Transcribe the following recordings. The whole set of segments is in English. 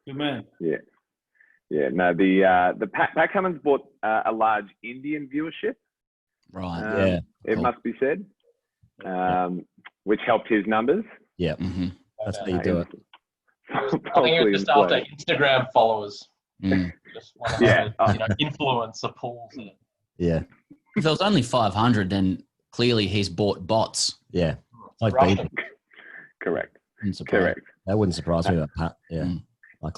Good man. Yeah. Yeah. No, the Pat Cummins bought a large Indian viewership. Right. It must be said, which helped his numbers. Yeah. Mm-hmm. That's how you do it. I think it was just after Instagram followers. Just one of those, influencer pools. Yeah. If it was only 500, then clearly he's bought bots. Yeah. Correct. Correct. That wouldn't surprise me, Pat. Yeah.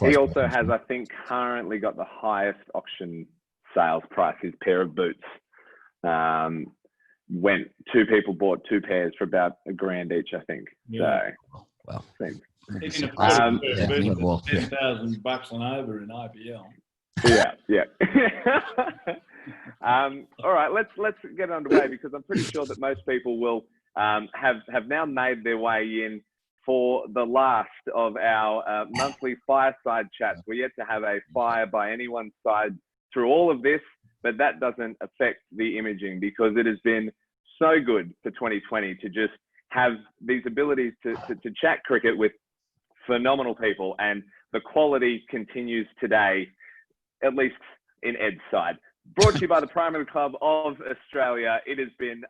He also has, I think, currently got the highest auction sales price. His pair of boots went. Two people bought two pairs for about $1,000 each, I think. Yeah. So, well, boots $10,000 and over in IPL. Yeah. All right, let's get underway because I'm pretty sure that most people will have now made their way in for the last of our monthly fireside chats. We're yet to have a fire by anyone's side through all of this, but that doesn't affect the imaging because it has been so good for 2020 to just have these abilities to chat cricket with phenomenal people, and the quality continues today, at least in Ed's side. Brought to you by the Primary Club of Australia. It has been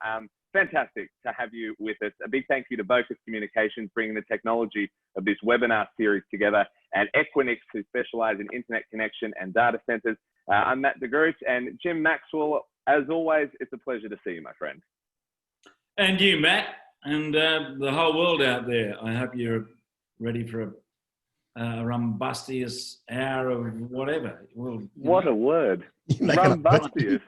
fantastic to have you with us. A big thank you to Vocus Communications, bringing the technology of this webinar series together, and Equinix, who specialize in internet connection and data centers. I'm Matt De Groot, and Jim Maxwell, as always, it's a pleasure to see you, my friend. And you, Matt, and the whole world out there. I hope you're ready for a rumbustious hour of whatever. What a word. Rumbustious.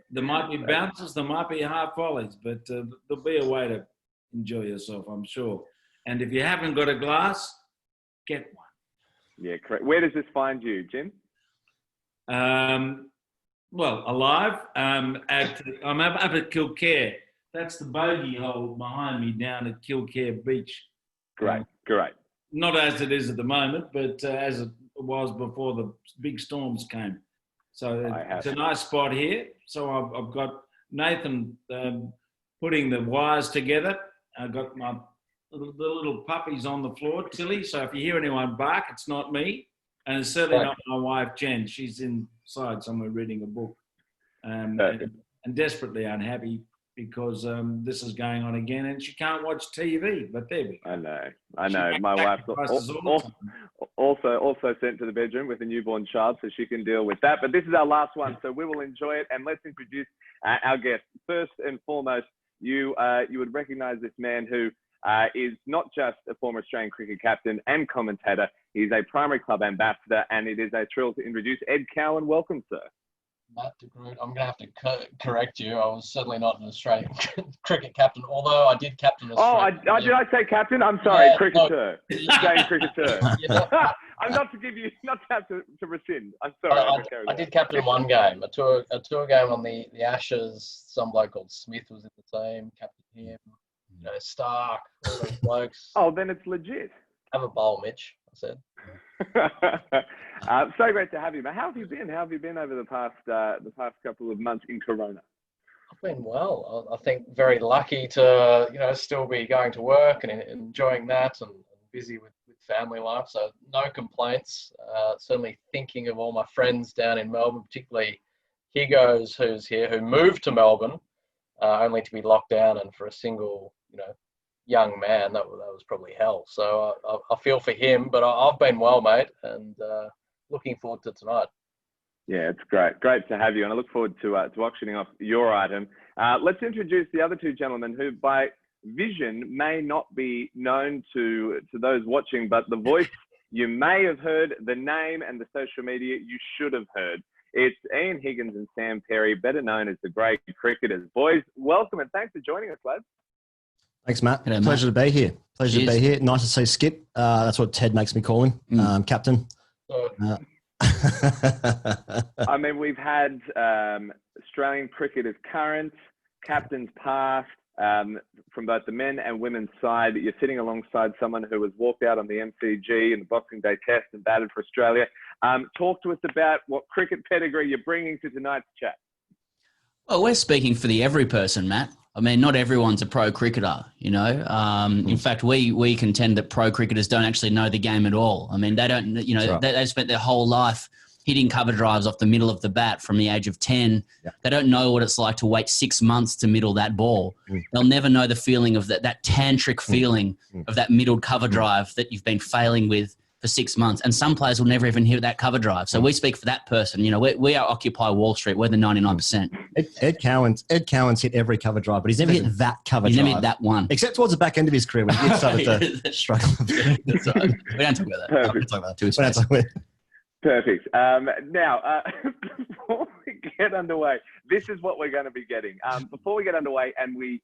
There might be bounces, there might be half volleys, but there'll be a way to enjoy yourself, I'm sure. And if you haven't got a glass, get one. Yeah, correct. Where does this find you, Jim? Well, alive. I'm up at Kilcare. That's the bogey hole behind me down at Kilcare Beach. Great. Not as it is at the moment, but as it was before the big storms came. So it's a nice spot here. So I've got Nathan putting the wires together. I've got the little puppies on the floor, Tilly. So if you hear anyone bark, it's not me. And it's certainly not my wife, Jen. She's inside somewhere reading a book and desperately unhappy because this is going on again and she can't watch TV. But there we go. I know. My wife's also sent to the bedroom with a newborn child so she can deal with that. But this is our last one, so we will enjoy it. And let's introduce our guest. First and foremost, you would recognise this man who is not just a former Australian cricket captain and commentator. He's a Primary Club ambassador, and it is a thrill to introduce Ed Cowan. Welcome, sir. Matt De Groot, I'm going to have to correct you. I was certainly not an Australian cricket captain, although I did captain Australia. Oh, did I say captain? I'm sorry, cricketer. Australian cricketer. I'm not to have to rescind. I'm sorry. I did captain one game, a tour game on the Ashes. Some bloke called Smith was in the team, captain him. Stark, all those blokes. Oh, then it's legit. Have a bowl, Mitch, I said. So great to have you, man. How have you been? How have you been over the past couple of months in Corona? I've been well. I think very lucky to still be going to work and enjoying that, and busy with family life. So no complaints. Certainly thinking of all my friends down in Melbourne, particularly Higgos, who's here, who moved to Melbourne only to be locked down, and for a single young man, that was probably hell. So I feel for him, but I've been well, mate, and looking forward to tonight. Yeah, it's great to have you, and I look forward to auctioning off your item. Let's introduce the other two gentlemen who, by vision, may not be known to those watching, but the voice you may have heard, the name and the social media you should have heard. It's Ian Higgins and Sam Perry, better known as the Great Cricketers. Boys, welcome and thanks for joining us, lads. Thanks, Matt. Pleasure to be here. Pleasure to be here. Nice to see Skip. That's what Ted makes me call him, captain. I mean, we've had Australian cricketers current, captains past, from both the men and women's side. You're sitting alongside someone who has walked out on the MCG in the Boxing Day Test and batted for Australia. Talk to us about what cricket pedigree you're bringing to tonight's chat. Well, we're speaking for the every person, Matt. I mean, not everyone's a pro cricketer, you know. In fact, we contend that pro cricketers don't actually know the game at all. I mean, they don't, you know, right. they spent their whole life hitting cover drives off the middle of the bat from the age of 10. Yeah. They don't know what it's like to wait 6 months to middle that ball. They'll never know the feeling of that tantric feeling of that middled cover drive that you've been failing with for 6 months. And some players will never even hit that cover drive. So we speak for that person. You know, we are Occupy Wall Street. We're the 99%. Ed Cowan's hit every cover drive, but he's never hit that cover drive. He's never hit that one. Except towards the back end of his career when he started to struggle. That's right. We don't talk about that. Perfect. We don't talk about that too. Perfect. Now, before we get underway, this is what we're going to be getting. Before we get underway and we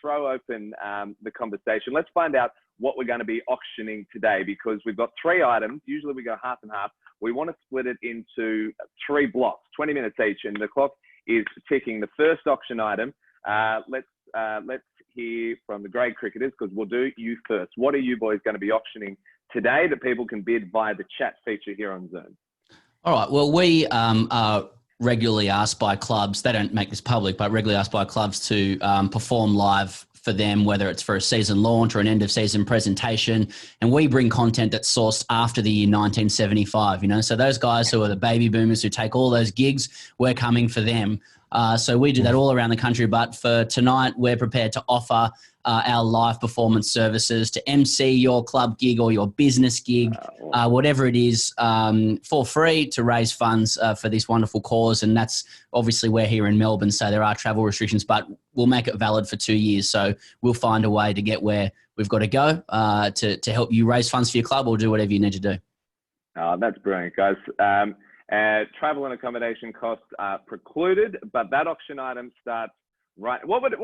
throw open the conversation, let's find out what we're going to be auctioning today, because we've got 3 items. Usually we go half and half. We want to split it into 3 blocks, 20 minutes each, and the clock is ticking. The first auction item, let's hear from the grade cricketers, because we'll do you first. What are you boys going to be auctioning today that people can bid via the chat feature here on Zoom? All right. Well, we are regularly asked by clubs, they don't make this public, but regularly asked by clubs to perform live for them, whether it's for a season launch or an end of season presentation. And we bring content that's sourced after the year 1975, you know, so those guys who are the baby boomers who take all those gigs, we're coming for them. So we do that all around the country, but for tonight, we're prepared to offer our live performance services to MC your club gig or your business gig, whatever it is, for free to raise funds for this wonderful cause. And that's obviously we're here in Melbourne, so there are travel restrictions, but we'll make it valid for 2 years. So we'll find a way to get where we've got to go to help you raise funds for your club or do whatever you need to do. Oh, that's brilliant, guys. Travel and accommodation costs are precluded, but that auction item starts right. What would you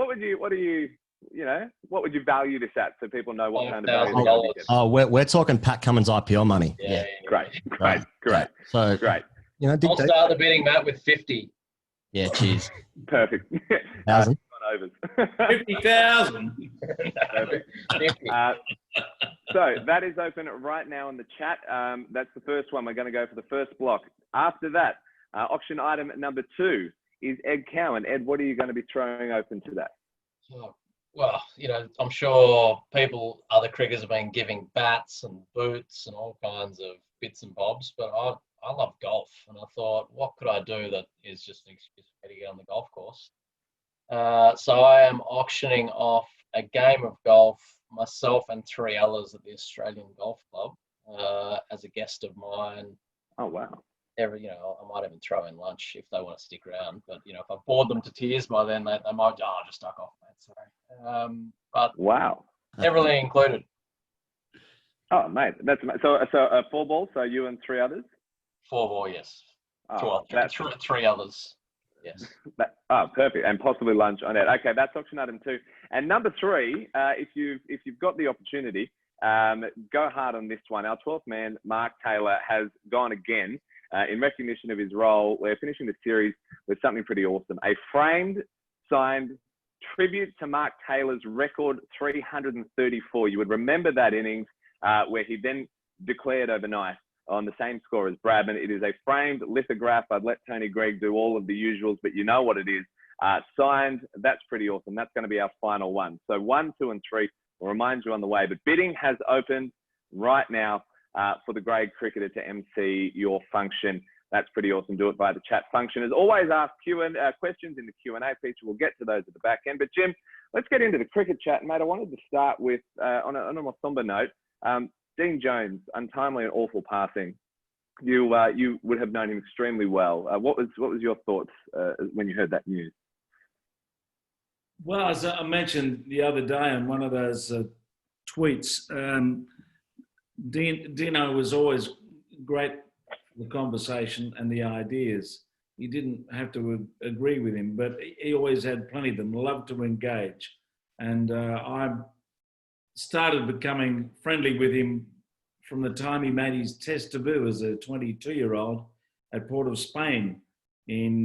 value this at, so people know what kind of value they're going to get? Oh, we're talking Pat Cummins IPO money. Yeah. Great. So great. You know, I'll start the bidding, Matt, with 50. Yeah, cheers. Perfect. 1,000. Overs. 50,000. Perfect. So that is open right now in the chat. That's the first one. We're going to go for the first block. After that, auction item number 2 is Ed Cowan. Ed, what are you going to be throwing open today? Well, you know, I'm sure other cricketers have been giving bats and boots and all kinds of bits and bobs, but I love golf, and I thought, what could I do that is just an excuse for me to get on the golf course? So I am auctioning off a game of golf, myself and 3 others at the Australian Golf Club, as a guest of mine. Oh, wow. I might even throw in lunch if they want to stick around. But, you know, if I've bored them to tears by then, they might, just duck off, mate. Sorry. But wow. Everything included. Oh, mate. That's so a 4 ball, so you and 3 others? 4 ball, yes. Oh, three others. Yes. Perfect. And possibly lunch on it. Okay, that's auction item 2. And number 3, if you've got the opportunity, go hard on this one. Our 12th man, Mark Taylor, has gone again. In recognition of his role, we're finishing the series with something pretty awesome. A framed, signed tribute to Mark Taylor's record 334. You would remember that innings where he then declared overnight on the same score as Bradman. It is a framed lithograph. I'd let Tony Gregg do all of the usuals, but you know what it is. Signed, that's pretty awesome. That's going to be our final one. So 1, 2, and 3 will remind you on the way. But bidding has opened right now for the grade cricketer to MC your function. That's pretty awesome. Do it via the chat function. As always, ask questions in the Q&A feature. We'll get to those at the back end. But Jim, let's get into the cricket chat, mate. I wanted to start with, on a more somber note, Dean Jones, untimely and awful passing. You would have known him extremely well. What was your thoughts when you heard that news? Well, as I mentioned the other day on one of those tweets, Dino was always great for the conversation and the ideas. You didn't have to agree with him, but he always had plenty of them, loved to engage. And I started becoming friendly with him from the time he made his test debut as a 22-year-old at Port of Spain in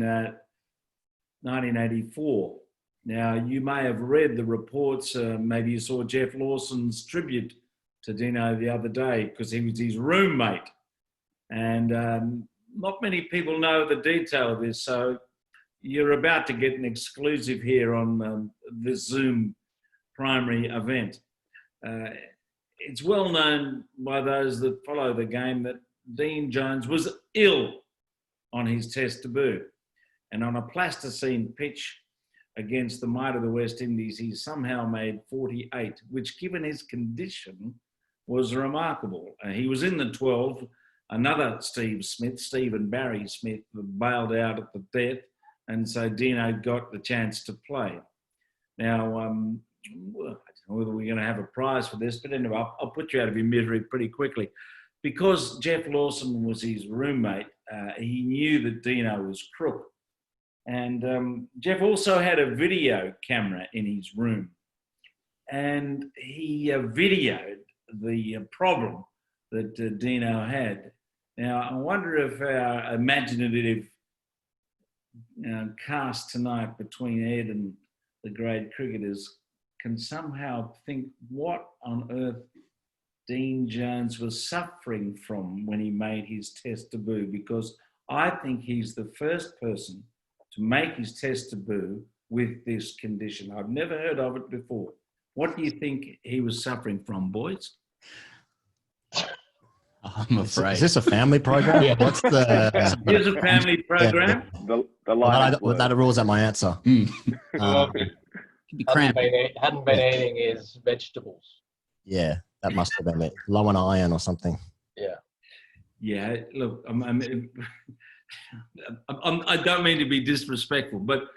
1984. Now, you may have read the reports, maybe you saw Jeff Lawson's tribute to Dino the other day because he was his roommate. And not many people know the detail of this. So you're about to get an exclusive here on this Zoom primary event. It's well known by those that follow the game that Dean Jones was ill on his Test debut. And on a plasticine pitch against the might of the West Indies, he somehow made 48, which given his condition was remarkable. He was in the 12. Another Steve and Barry Smith, bailed out at the death. And so Dino got the chance to play. Now, I don't know whether we're going to have a prize for this, but anyway, I'll put you out of your misery pretty quickly. Because Jeff Lawson was his roommate, he knew that Dino was crook. And Jeff also had a video camera in his room. And he videoed the problem that Dino had. Now, I wonder if our imaginative cast tonight between Ed and the great cricketers can somehow think what on earth Dean Jones was suffering from when he made his Test debut, because I think he's the first person to make his Test debut with this condition. I've never heard of it before. What do you think he was suffering from, boys? I'm afraid. Is this a family program? Yeah. What's the? Here's a family program. The line That rules out my answer. Hadn't been eating his vegetables. Yeah, that must have been it. Low on iron or something. Yeah. Yeah, look, I don't mean to be disrespectful, but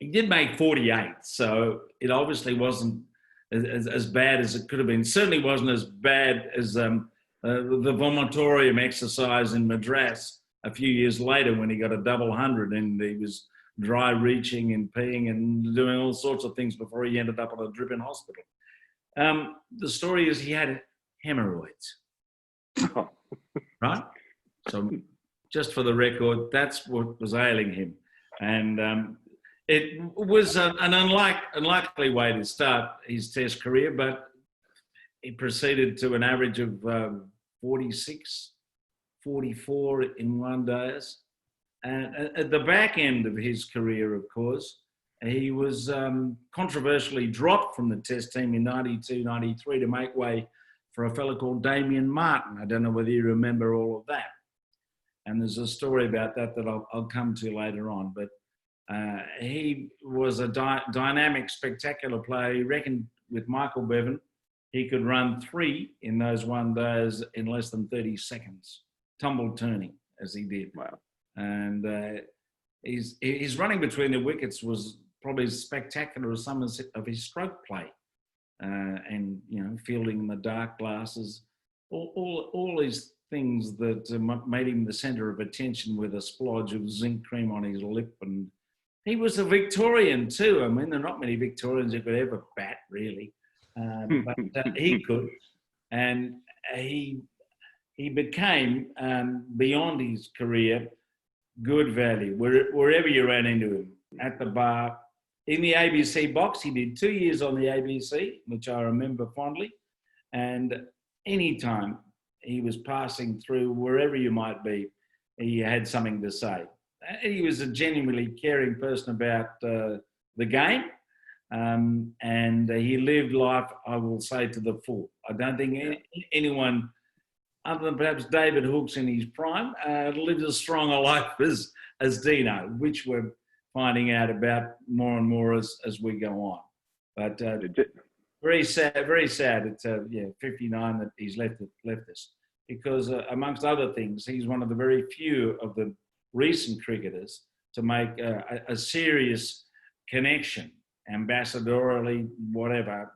he did make 48, so it obviously wasn't as bad as it could have been. Certainly wasn't as bad as the vomitorium exercise in Madras a few years later when he got a double 100 and he was dry reaching and peeing and doing all sorts of things before he ended up on a drip in hospital. The story is he had hemorrhoids, right? So just for the record, that's what was ailing him. And it was an unlikely way to start his Test career, but he proceeded to an average of 46, 44 in one days. And at the back end of his career, of course, he was controversially dropped from the Test team in 92, 93 to make way for a fellow called Damien Martin. I don't know whether you remember all of that. And there's a story about that I'll come to later on. But he was a dynamic, spectacular player. He reckoned with Michael Bevan, he could run 3 in those one days in less than 30 seconds, tumble turning as he did. Wow. And his running between the wickets was probably as spectacular as some of his stroke play. And, fielding in the dark glasses, all these things that made him the centre of attention with a splodge of zinc cream on his lip. And he was a Victorian too. I mean, there are not many Victorians who could ever bat, really. But he could. And he became, beyond his career, good value. Wherever you ran into him, at the bar, in the ABC box. He did 2 years on the ABC, which I remember fondly. And anytime he was passing through, wherever you might be, he had something to say. He was a genuinely caring person about the game. And he lived life, I will say, to the full. I don't think anyone, other than perhaps David Hooks in his prime, lived as strong a life as Dino, which we're finding out about more and more as we go on. But very sad at 59 that he's left us, because amongst other things, he's one of the very few of the recent cricketers to make a serious connection, ambassadorally, whatever,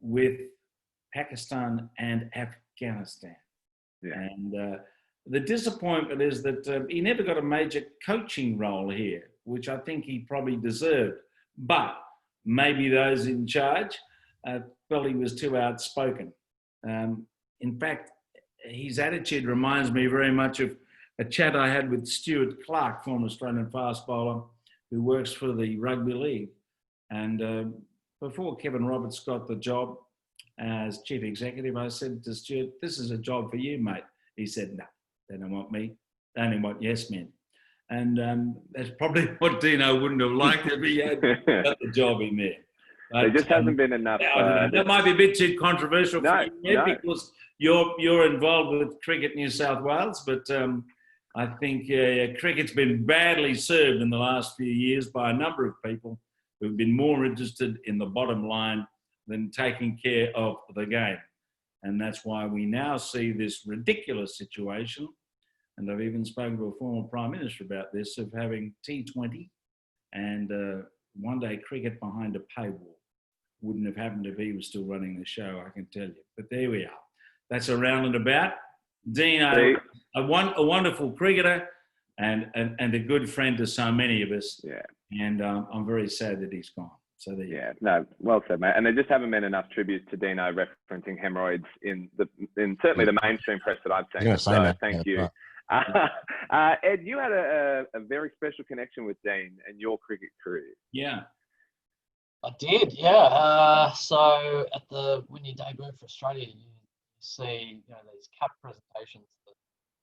with Pakistan and Afghanistan. Yeah. And the disappointment is that he never got a major coaching role here, which I think he probably deserved. But maybe those in charge felt he was too outspoken. In fact, his attitude reminds me very much of a chat I had with Stuart Clark, former Australian fast bowler, who works for the Rugby League. And before Kevin Roberts got the job as chief executive, I said to Stuart, "This is a job for you, mate." He said, "No, they don't want me. They only want yes men." And that's probably what Dino wouldn't have liked if he had got the job in there. But, there just hasn't been enough. That might be a bit too controversial for you, Ed, because you're involved with Cricket New South Wales, but I think cricket's been badly served in the last few years by a number of people who've been more interested in the bottom line than taking care of the game. And that's why we now see this ridiculous situation, and I've even spoken to a former Prime Minister about this, of having T20 and one-day cricket behind a paywall. Wouldn't have happened if he was still running the show, I can tell you. But there we are. That's around and about. Dino, a wonderful cricketer and a good friend to so many of us. Yeah. And I'm very sad that he's gone. So there you go. No, well said, mate. And there just haven't been enough tributes to Dino referencing hemorrhoids in certainly the mainstream press that I've seen. So thank you. Right. Ed, you had a very special connection with Dean and your cricket career. Yeah. I did, yeah. So when you debut for Australia, you see these cap presentations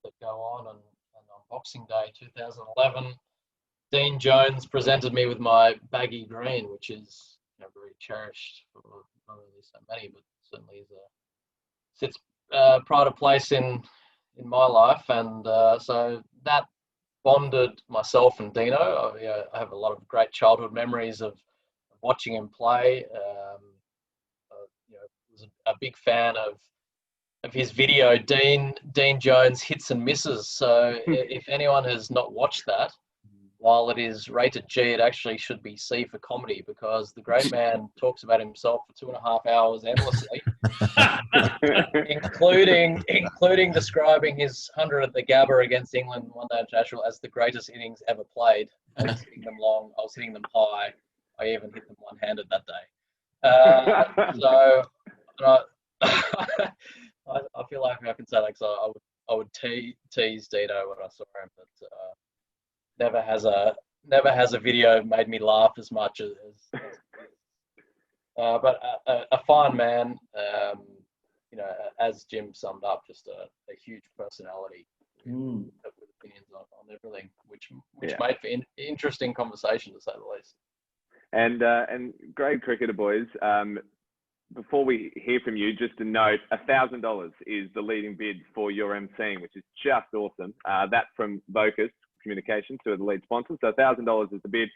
that go on, and on Boxing Day 2011, Dean Jones presented me with my baggy green, which is very cherished for not only so many, but certainly sits pride of place in my life, and so that bonded myself and Dino. I have a lot of great childhood memories of watching him play. Was a big fan of his video, Dean Jones Hits and Misses. So if anyone has not watched that, while it is rated G, it actually should be C for comedy, because the great man talks about himself for 2.5 hours endlessly, including describing his 100 at the Gabba against England one day international as the greatest innings ever played. I was hitting them long, I was hitting them high. I even hit them one-handed that day. So I feel like I can say that, because I would tease Dino when I saw him, but never has a video made me laugh as much as but a fine man, as Jim summed up, just a huge personality with opinions on everything, which made for interesting conversation, to say the least. And great cricketer boys, before we hear from you, just a note, $1,000 is the leading bid for your emceeing, which is just awesome. That from Vocus Communications, who are the lead sponsors. So $1,000 is the bid.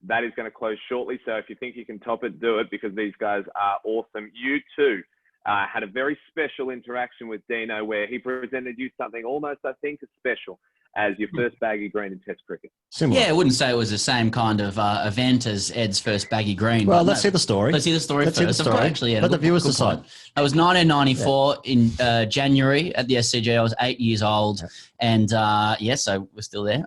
That is going to close shortly. So if you think you can top it, do it, because these guys are awesome. You too had a very special interaction with Dino, where he presented you something almost, I think, as special as your first baggy green in Test cricket. Similar. Yeah, I wouldn't say it was the same kind of event as Ed's first baggy green. Well, let's hear the story. Let's hear the story first. Hear the story. Actually, Let the viewers decide. It was 1994 in January at the SCG. I was 8 years old, and so we're still there.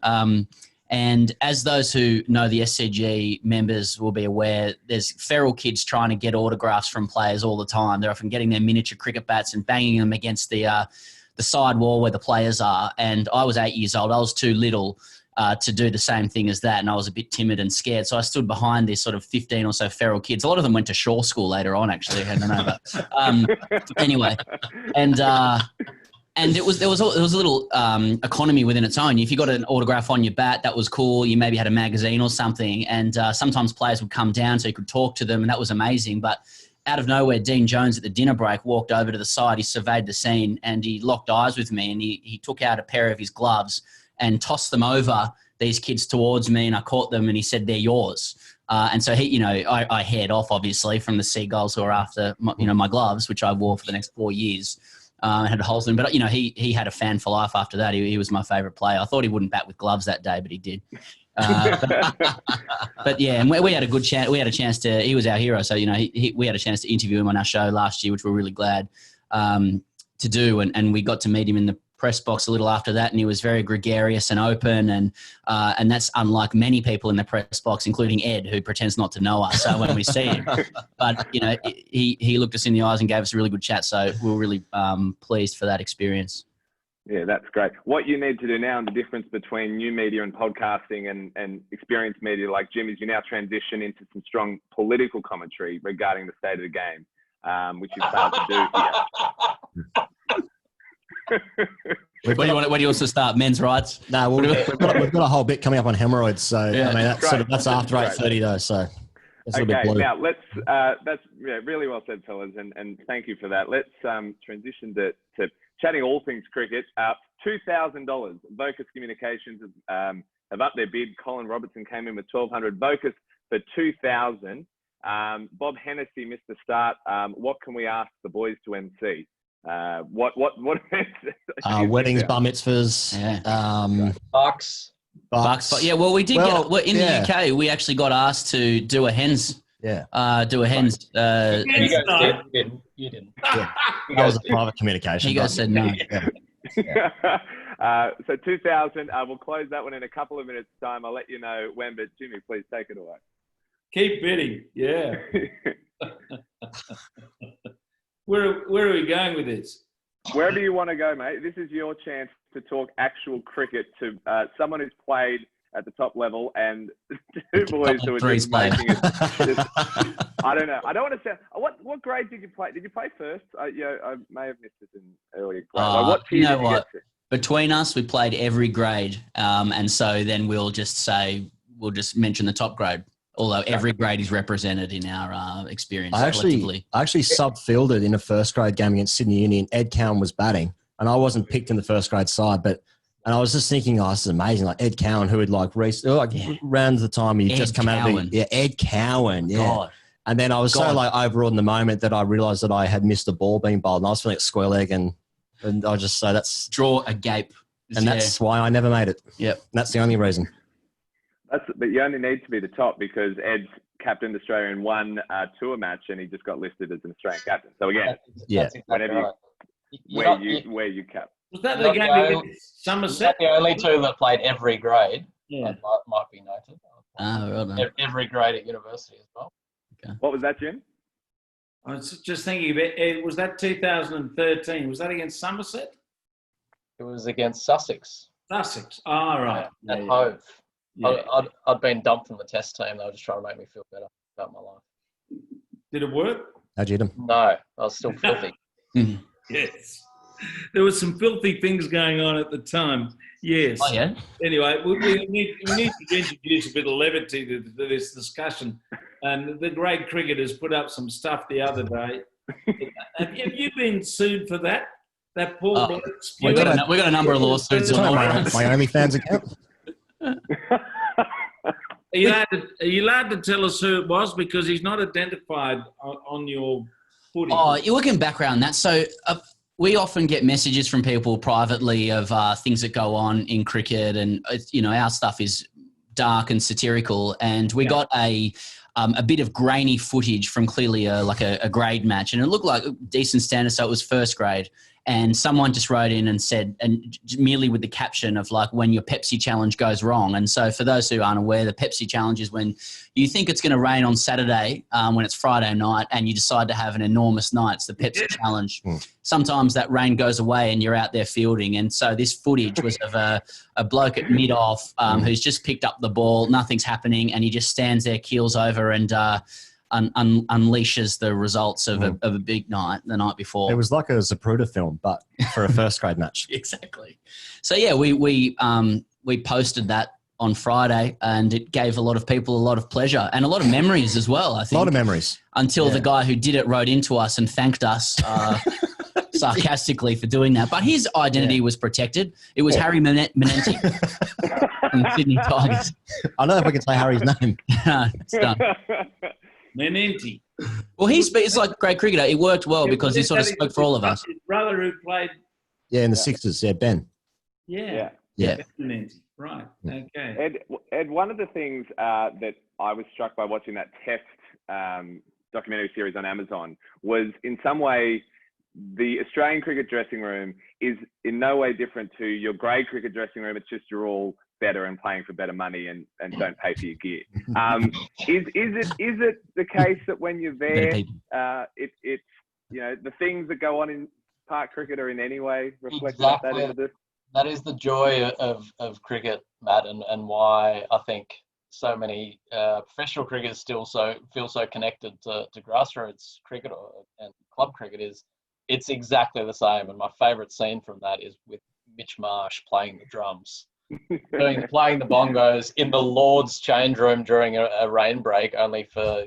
And as those who know the SCG members will be aware, there's feral kids trying to get autographs from players all the time. They're often getting their miniature cricket bats and banging them against the side wall where the players are. And I was 8 years old. I was too little to do the same thing as that, and I was a bit timid and scared. So I stood behind these sort of 15 or so feral kids. A lot of them went to Shaw School later on, actually. I don't know, but anyway. And there was a little economy within its own. If you got an autograph on your bat, that was cool. You maybe had a magazine or something, and sometimes players would come down so you could talk to them, and that was amazing. But out of nowhere, Dean Jones at the dinner break walked over to the side. He surveyed the scene, and he locked eyes with me, and he took out a pair of his gloves and tossed them over these kids towards me, and I caught them, and he said, "They're yours." And so I head off, obviously, from the seagulls who are after my gloves, which I wore for the next 4 years. Had holes in, but he had a fan for life after that. He was my favourite player. I thought he wouldn't bat with gloves that day, but he did. But yeah, and we had a good chance. We had a chance to. He was our hero, so we had a chance to interview him on our show last year, which we're really glad to do. And we got to meet him in the press box a little after that, and he was very gregarious and open, and that's unlike many people in the press box, including Ed, who pretends not to know us when we see him. But he looked us in the eyes and gave us a really good chat, so we were really pleased for that experience. Yeah, that's great. What you need to do now, and the difference between new media and podcasting and experienced media like Jim, is you now transition into some strong political commentary regarding the state of the game, which you failed to do here. Where do you want to start? Men's rights? No, well, we've got a whole bit coming up on hemorrhoids. So Yeah. I mean, that's after 8:30 though. So it's a bit blue. Now that's really well said, fellas, and thank you for that. Let's transition to chatting all things cricket. $2,000. Vocus Communications have upped their bid. Colin Robertson came in with 1,200. Vocus for 2,000. Bob Hennessy missed the start. What can we ask the boys to MC? What Weddings, bar mitzvahs, Bucks. Bucks. Yeah, well, we did in the UK. We actually got asked to do a hens. Yeah. Do a hens. You guys didn't. Yeah. That was a private communication. You guys said no. So 2,000. We'll close that one in a couple of minutes' time. I'll let you know when, but Jimmy, please take it away. Keep bidding. Yeah. Where are we going with this? Wherever you want to go, mate. This is your chance to talk actual cricket to someone who's played at the top level and two boys who are just making it. I don't know. I don't want to sound. What grade did you play? Did you play first? I may have missed this in earlier grade. What tier did you get to? Between us, we played every grade, and so then we'll just mention the top grade. Although every grade is represented in our experience. I actually sub-fielded in a first grade game against Sydney Union. Ed Cowan was batting, and I wasn't picked in the first grade side. And I was just thinking, this is amazing. Like Ed Cowan, who had around the time he just come out of Ed Cowan, yeah. God. And then I was so overawed in the moment that I realised that I had missed a ball being bowled, and I was feeling like square leg, and I just say that's draw a gape, and that's why I never made it. Yep, and that's the only reason. But you only need to be the top because Ed's captained Australia in one tour match and he just got listed as an Australian captain. So again, where you cap. Was that the game against Somerset? The only two that played every grade. Yeah, might be noted. Well done. Every grade at university as well. Okay. What was that, Jim? I was just thinking about. Was that 2013? Was that against Somerset? It was against Sussex. Sussex. Right. At Hove. Yeah. I'd been dumped from the test team. They were just trying to make me feel better about my life. Did it work? How'd you hit them? No, I was still filthy. Yes. There was some filthy things going on at the time. Yes. Oh, yeah? Anyway, we need to introduce a bit of levity to this discussion. And the great cricketers put up some stuff the other day. Have you been sued for that? That poor bloke? We got a number of lawsuits on my OnlyFans account. Are you allowed to tell us who it was? Because he's not identified on your footage. Oh, we can background that. So we often get messages from people privately of things that go on in cricket, and our stuff is dark and satirical. And we got a bit of grainy footage from clearly a grade match, and it looked like decent standard. So it was first grade. And someone just wrote in and said, and merely with the caption of when your Pepsi challenge goes wrong. And so for those who aren't aware, the Pepsi challenge is when you think it's going to rain on Saturday when it's Friday night and you decide to have an enormous night. It's the Pepsi challenge. Sometimes that rain goes away and you're out there fielding. And so this footage was of a bloke at mid-off who's just picked up the ball, nothing's happening, and he just stands there, keels over and unleashes the results of a big night the night before. It was like a Zapruder film, but for a first grade match. Exactly. So yeah, we posted that on Friday, and it gave a lot of people a lot of pleasure and a lot of memories as well. I think a lot of memories until the guy who did it wrote into us and thanked us sarcastically for doing that. But his identity was protected. It was Harry Menenti from Sydney Tigers. I don't know if we can say Harry's name. It's done. Menenti. Well, it's like great cricketer. It worked well because he sort of spoke for all of us. His brother who played. Yeah, in the Sixers. Yeah, Ben. Yeah. Menenti. Right. Okay. Ed, one of the things that I was struck by watching that Test documentary series on Amazon was in some way the Australian cricket dressing room is in no way different to your grade cricket dressing room. It's just you're all better and playing for better money and don't pay for your gear. Is it the case that when you're there, it's the things that go on in park cricket are in any way reflected that into this? That is the joy of cricket, Matt, and why I think so many professional cricketers still feel so connected to grassroots cricket and club cricket is it's exactly the same. And my favourite scene from that is with Mitch Marsh playing the drums, playing the bongos in the Lord's change room during a rain break, only for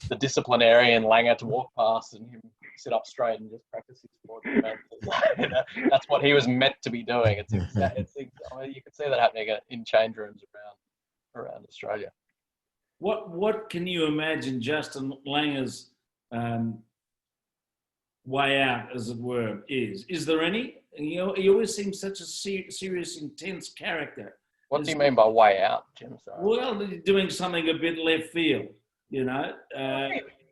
the disciplinarian Langer to walk past and him sit up straight and just practice his sport. That's what he was meant to be doing. You can see that happening in change rooms around Australia. What can you imagine Justin Langer's way out, as it were, is? Is there any? He always seems such a serious, intense character. What do you mean by way out, Jim? Sorry. Well, doing something a bit left field,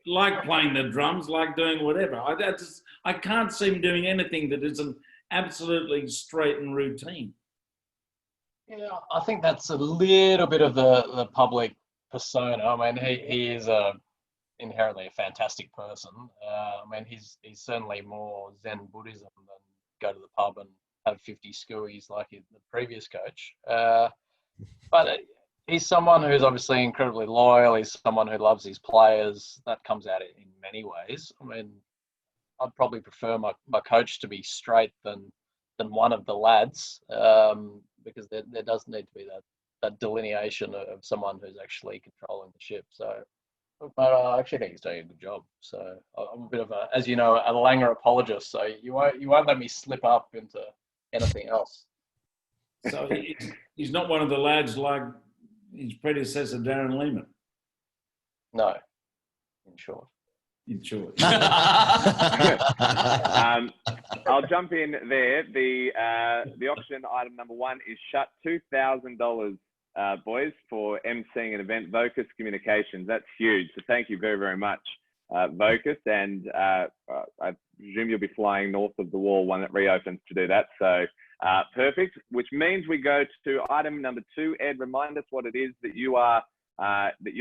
like playing the drums, like doing whatever. I can't see him doing anything that isn't absolutely straight and routine. Yeah, I think that's a little bit of the public persona. I mean, he is inherently a fantastic person. I mean, he's certainly more Zen Buddhism than go to the pub and have 50 skewies like the previous coach. But he's someone who's obviously incredibly loyal. He's someone who loves his players. That comes out in many ways. I mean, I'd probably prefer my coach to be straight than one of the lads, because there does need to be that delineation of someone who's actually controlling the ship. So, but I actually think he's doing a good job. So I'm a bit of a, as you know, a Langer apologist. So you won't let me slip up into anything else. So he's not one of the lads like his predecessor, Darren Lehman. No, in short. In short. I'll jump in there. The auction item number 1 is shut $2,000, boys, for emceeing an event. Vocus Communications. That's huge. So thank you very, very much, Vocus. And I presume you'll be flying north of the wall when it reopens to do that. So perfect. Which means we go to item number 2. Ed, remind us what it is that you're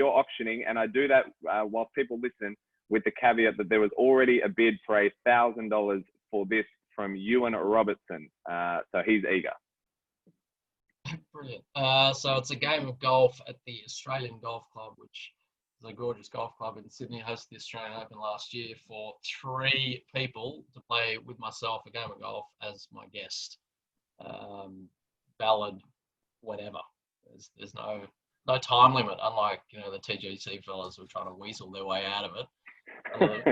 auctioning, and I do that while people listen, with the caveat that there was already a bid for $1,000 for this from Ewan Robertson. So he's eager. Brilliant. So it's a game of golf at the Australian Golf Club, which is a gorgeous golf club in Sydney. Hosted the Australian Open last year for 3 people to play with myself a game of golf as my guest. Ballad, whatever. There's no time limit, unlike the TGC fellas who are trying to weasel their way out of it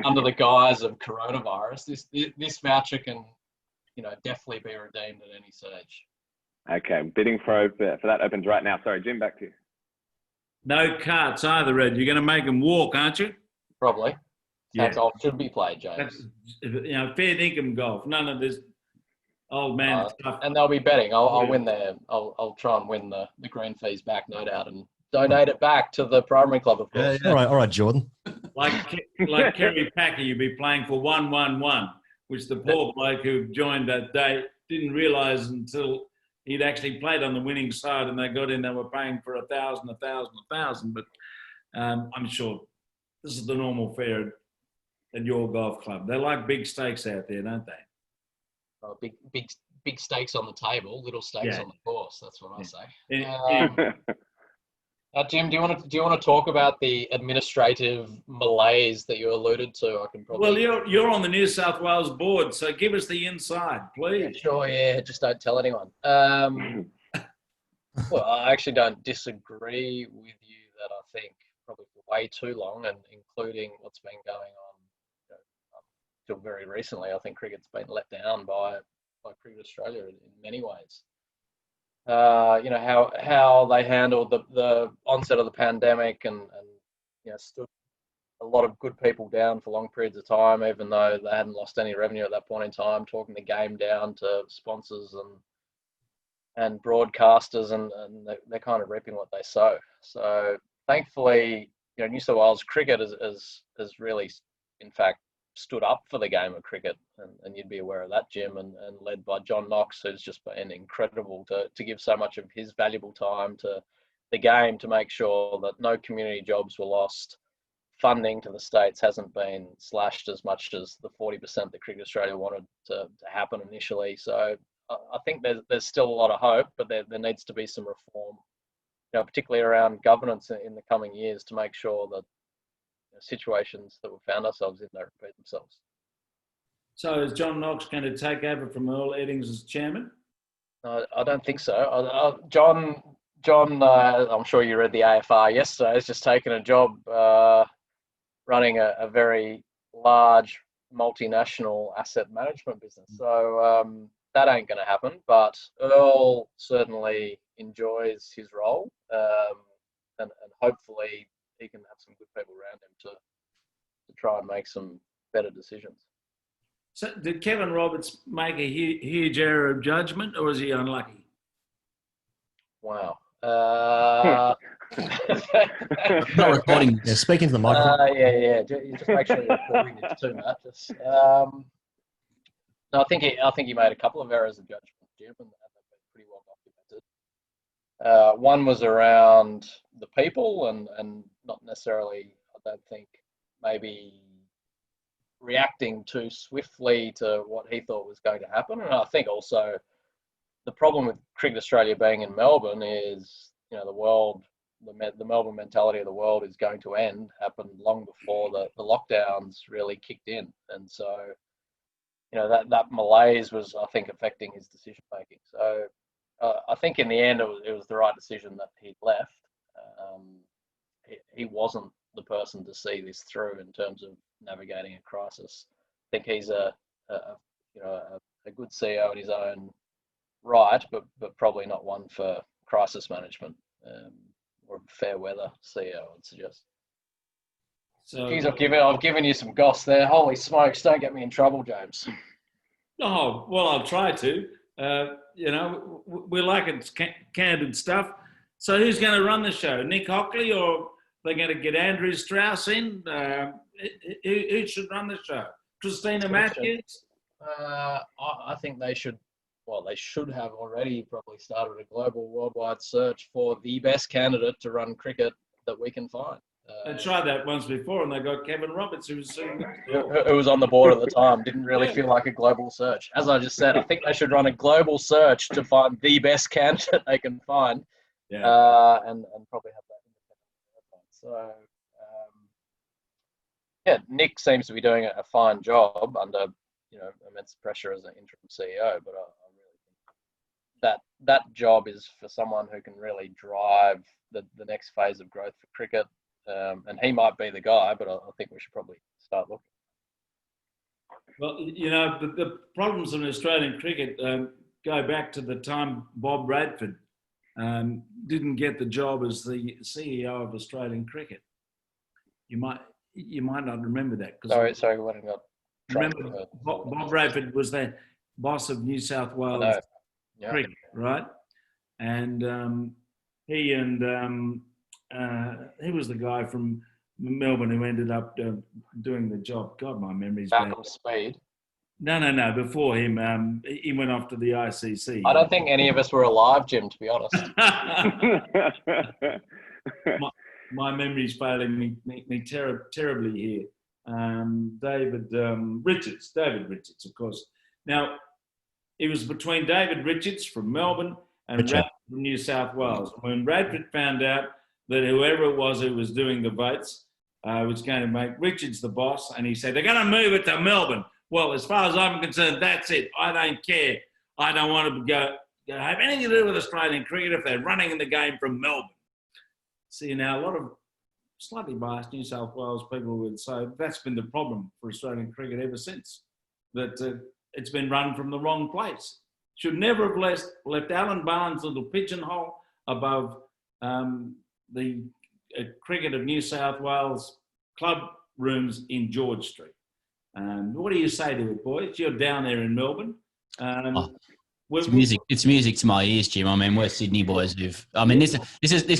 under the guise of coronavirus. This voucher can definitely be redeemed at any stage. Okay, bidding for that opens right now. Sorry, Jim, back to you. No carts either, Ed. You're going to make them walk, aren't you? Probably. Yeah. How golf should be played, James. That's, fair dinkum golf. None of this old man stuff. And they'll be betting. I'll win I'll try and win the green fees back, no doubt, and donate it back to the primary club, of course. Yeah. All right, Jordan. Like Kerry Packer, you'd be playing for 1-1-1, which the poor bloke who joined that day didn't realise until he'd actually played on the winning side, and they got in. They were paying for 1,000. But I'm sure this is the normal fare at your golf club. They like big stakes out there, don't they? Oh, big stakes on the table, little stakes on the course. That's what I say. Now, Jim, do you want to talk about the administrative malaise that you alluded to? I can probably. Well, you're on the New South Wales board, so give us the inside, please. Yeah, sure, yeah. Just don't tell anyone. Well, I actually don't disagree with you that I think probably for way too long, and including what's been going on till very recently. I think cricket's been let down by Cricket Australia in many ways. How they handled the onset of the pandemic and stood a lot of good people down for long periods of time, even though they hadn't lost any revenue at that point in time, talking the game down to sponsors and broadcasters, and they're kind of reaping what they sow. So thankfully, New South Wales cricket has really, in fact, stood up for the game of cricket, and you'd be aware of that, Jim, and led by John Knox, who's just been incredible to give so much of his valuable time to the game to make sure that no community jobs were lost. Funding to the states hasn't been slashed as much as the 40% that Cricket Australia wanted to happen initially. So I think there's still a lot of hope, but there needs to be some reform, particularly around governance in the coming years, to make sure that situations that we've found ourselves in don't repeat themselves. So is John Knox going to take over from Earl Eddings as chairman? I don't think so. John, I'm sure you read the AFR yesterday, has just taken a job running a very large multinational asset management business. So that ain't going to happen. But Earl certainly enjoys his role, and hopefully he can have some good people around him to try and make some better decisions. So did Kevin Roberts make a huge error of judgment, or was he unlucky? Wow. Not recording. Yeah, speaking to the microphone. Yeah. Just make sure you're recording it too, Matt. No, I think he made a couple of errors of judgment, Jim, and they've been pretty well documented. One was around the people, and not necessarily, I don't think, maybe reacting too swiftly to what he thought was going to happen. And I think also the problem with Cricket Australia being in Melbourne is, you know, the Melbourne mentality of the world is going to end happened long before the lockdowns really kicked in. And so, you know, that malaise was, I think, affecting his decision making. So I think in the end it was the right decision that he left. He wasn't the person to see this through in terms of navigating a crisis. I think he's a good CEO in his own right, but probably not one for crisis management or fair weather CEO, I would suggest. So, geez, I've given you some goss there. Holy smokes! Don't get me in trouble, James. Oh well, I'll try to. You know, we like it's candid stuff. So who's going to run the show? Nick Hockley, or they're going to get Andrew Strauss in? Who should run the show? Christina Matthews? I think they should. Well, they should have already probably started a global worldwide search for the best candidate to run cricket that we can find. They tried that once before, and they got Kevin Roberts, who was on the board at the time. Didn't really feel like a global search. As I just said, I think they should run a global search to find the best candidate they can find, and probably have that independent. So, Nick seems to be doing a fine job under, you know, immense pressure as an interim CEO. But I really think that job is for someone who can really drive the next phase of growth for cricket. And he might be the guy, but I think we should probably start looking. Well, you know, the problems in Australian cricket go back to the time Bob Bradford didn't get the job as the CEO of Australian cricket. You might not remember that. Sorry, what have I got? Remember, Bob Bradford was the boss of New South Wales cricket, right? And he was the guy from Melbourne who ended up doing the job. God, my memory's bad. Malcolm Speed. No. Before him, he went off to the ICC. I don't think any of us were alive, Jim, to be honest. my memory's failing me terribly here. David Richards, of course. Now, it was between David Richards from Melbourne and Bradford from New South Wales. When Bradford found out that whoever it was who was doing the votes was going to make Richards the boss, and he said, they're going to move it to Melbourne. Well, as far as I'm concerned, that's it. I don't care. I don't want to go have anything to do with Australian cricket if they're running in the game from Melbourne. See, now a lot of slightly biased New South Wales people would say that's been the problem for Australian cricket ever since, that it's been run from the wrong place. Should never have left Alan Barnes' little pigeonhole above the cricket of New South Wales club rooms in George Street. What do you say to it, boys? You're down there in Melbourne. It's music to my ears, Jim. I mean, we're Sydney boys. This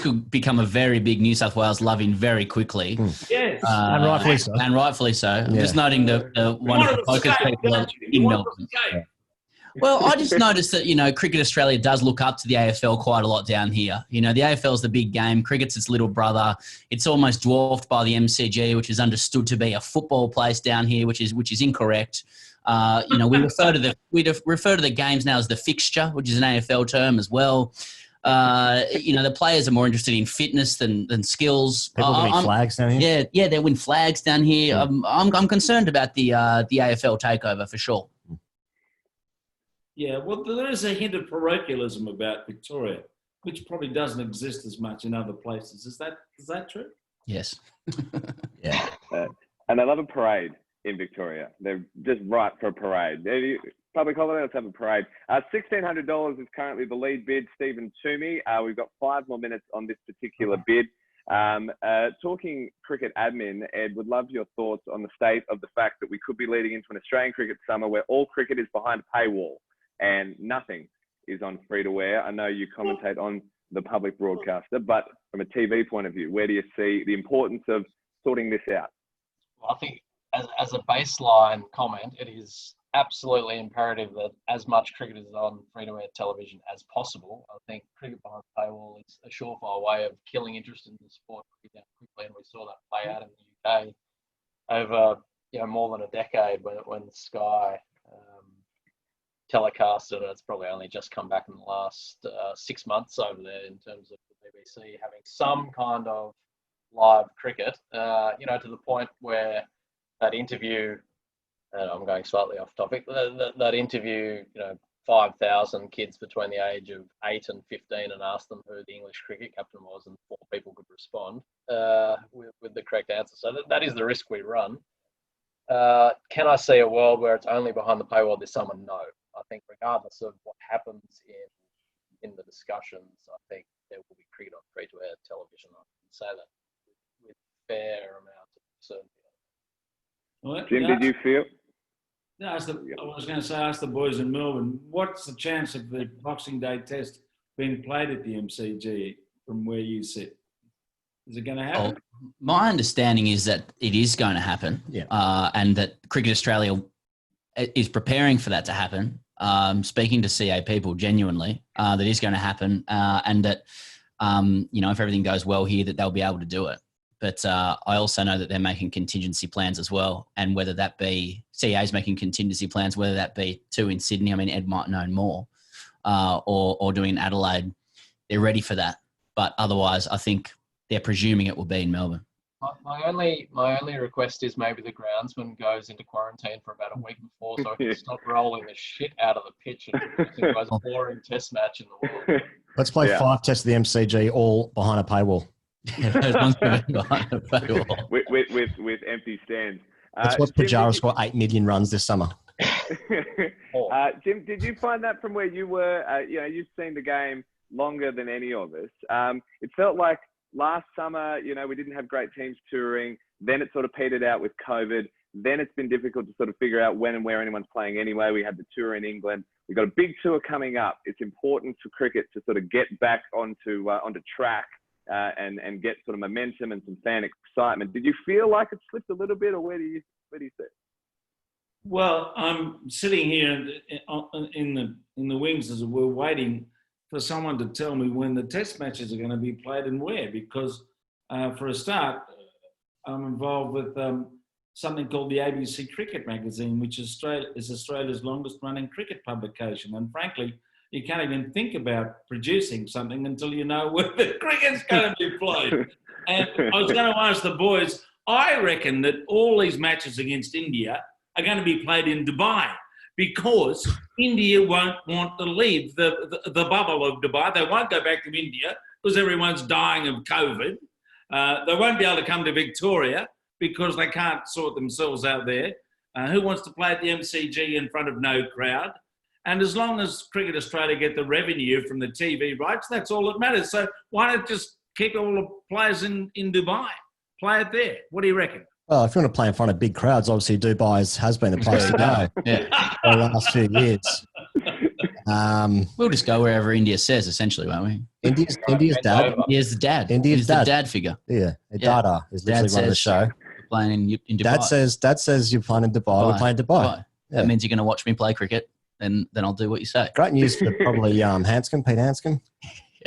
could become a very big New South Wales loving very quickly. Yes, and rightfully so. And rightfully so. I'm just noting the wonderful focus people in Melbourne. Well, I just noticed that, you know, Cricket Australia does look up to the AFL quite a lot down here. You know, the AFL is the big game. Cricket's its little brother. It's almost dwarfed by the MCG, which is understood to be a football place down here, which is incorrect. You know, we refer to the games now as the fixture, which is an AFL term as well. The players are more interested in fitness than skills. People winning flags down here. Yeah, they win flags down here. I'm concerned about the AFL takeover for sure. Yeah, well, there is a hint of parochialism about Victoria, which probably doesn't exist as much in other places. Is that true? Yes. Yeah. And I love a parade in Victoria. They're just ripe for a parade. Public holiday, let's have a parade. $1,600 is currently the lead bid, Stephen Toomey. We've got 5 more minutes on this particular bid. Talking cricket admin, Ed, would love your thoughts on the state of the fact that we could be leading into an Australian cricket summer where all cricket is behind a paywall and nothing is on free-to-air. I know you commentate on the public broadcaster, but from a TV point of view, where do you see the importance of sorting this out? Well, I think as a baseline comment, it is absolutely imperative that as much cricket is on free-to-air television as possible. I think cricket behind the paywall is a surefire way of killing interest in the sport quickly, and we saw that play out in the UK over more than a decade when Sky telecasted, and it's probably only just come back in the last 6 months over there in terms of the BBC having some kind of live cricket, to the point where that interview, and I'm going slightly off topic, that interview, 5,000 kids between the age of 8 and 15 and asked them who the English cricket captain was, and 4 people could respond with the correct answer. So that is the risk we run. Can I see a world where it's only behind the paywall this summer? No. I think regardless of what happens in the discussions, I think there will be cricket on free-to-air television. I can say that with fair amount of certainty. Well, Jim, did you feel? I was going to say, ask the boys in Melbourne, what's the chance of the Boxing Day test being played at the MCG from where you sit? Is it going to happen? My understanding is that it is going to happen, and that Cricket Australia is preparing for that to happen. Speaking to CA people genuinely, that is going to happen, and that, if everything goes well here, that they'll be able to do it. But I also know that they're making contingency plans as well. And whether that be CA's making contingency plans, whether that be 2 in Sydney, I mean, Ed might know more, or doing in Adelaide, they're ready for that. But otherwise, I think they're presuming it will be in Melbourne. My only request is maybe the groundsman goes into quarantine for about a week before, so I can stop rolling the shit out of the pitch and the most boring test match in the world. Let's play 5 tests of the MCG, all behind a paywall. with empty stands. That's what Pajara scored 8 million runs this summer. Jim, did you find that from where you were? You've seen the game longer than any of us. It felt like last summer, we didn't have great teams touring. Then it sort of petered out with COVID. Then it's been difficult to sort of figure out when and where anyone's playing anyway. We had the tour in England. We've got a big tour coming up. It's important for cricket to sort of get back onto track. And get sort of momentum and some fan excitement. Did you feel like it slipped a little bit, or where do you sit? Well, I'm sitting here in the wings as we're waiting for someone to tell me when the test matches are going to be played and where. Because for a start, I'm involved with something called the ABC Cricket Magazine, which is Australia's longest-running cricket publication, and frankly, you can't even think about producing something until you know where the cricket's going to be played. And I was going to ask the boys, I reckon that all these matches against India are going to be played in Dubai because India won't want to leave the bubble of Dubai. They won't go back to India because everyone's dying of COVID. They won't be able to come to Victoria because they can't sort themselves out there. Who wants to play at the MCG in front of no crowd? And as long as Cricket Australia get the revenue from the TV rights, that's all that matters. So why not just keep all the players in Dubai? Play it there. What do you reckon? Well, if you want to play in front of big crowds, obviously Dubai has been the place to go for the last few years. We'll just go wherever India says, essentially, won't we? India's dad. India's the dad. India's the dad figure. Yeah, Dada is literally running the show. Playing in Dubai. Dad says you're playing in Dubai. We're playing Dubai. Yeah. That means you're going to watch me play cricket. Then I'll do what you say. Great news for probably Hanscom, Pete Hanscom.